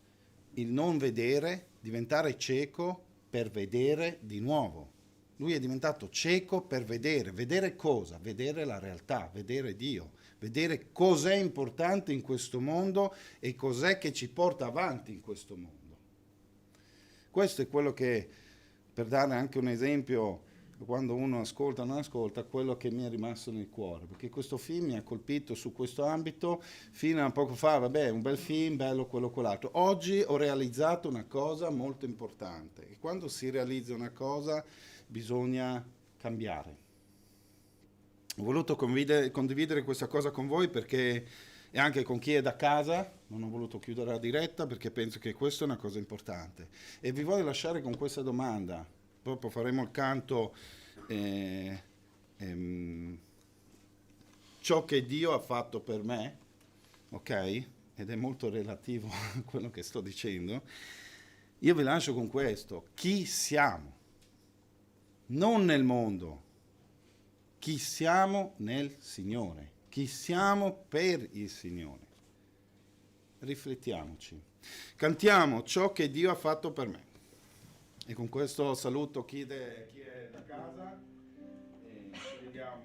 il non vedere, diventare cieco per vedere di nuovo. Lui è diventato cieco per vedere. Vedere cosa? Vedere la realtà, vedere Dio, vedere cos'è importante in questo mondo e cos'è che ci porta avanti in questo mondo. Questo è quello che, per dare anche un esempio, quando uno ascolta o non ascolta, quello che mi è rimasto nel cuore, perché questo film mi ha colpito su questo ambito. Fino a poco fa, vabbè, un bel film, bello quello quell'altro. Oggi ho realizzato una cosa molto importante, e quando si realizza una cosa bisogna cambiare. Ho voluto condividere questa cosa con voi perché, e anche con chi è da casa, non ho voluto chiudere la diretta perché penso che questa è una cosa importante. E vi voglio lasciare con questa domanda. Dopo faremo il canto ciò che Dio ha fatto per me, ok? Ed è molto relativo a quello che sto dicendo. Io vi lascio con questo: chi siamo? Non nel mondo, chi siamo nel Signore, chi siamo per il Signore. Riflettiamoci. Cantiamo ciò che Dio ha fatto per me. E con questo saluto chi è da casa e ci vediamo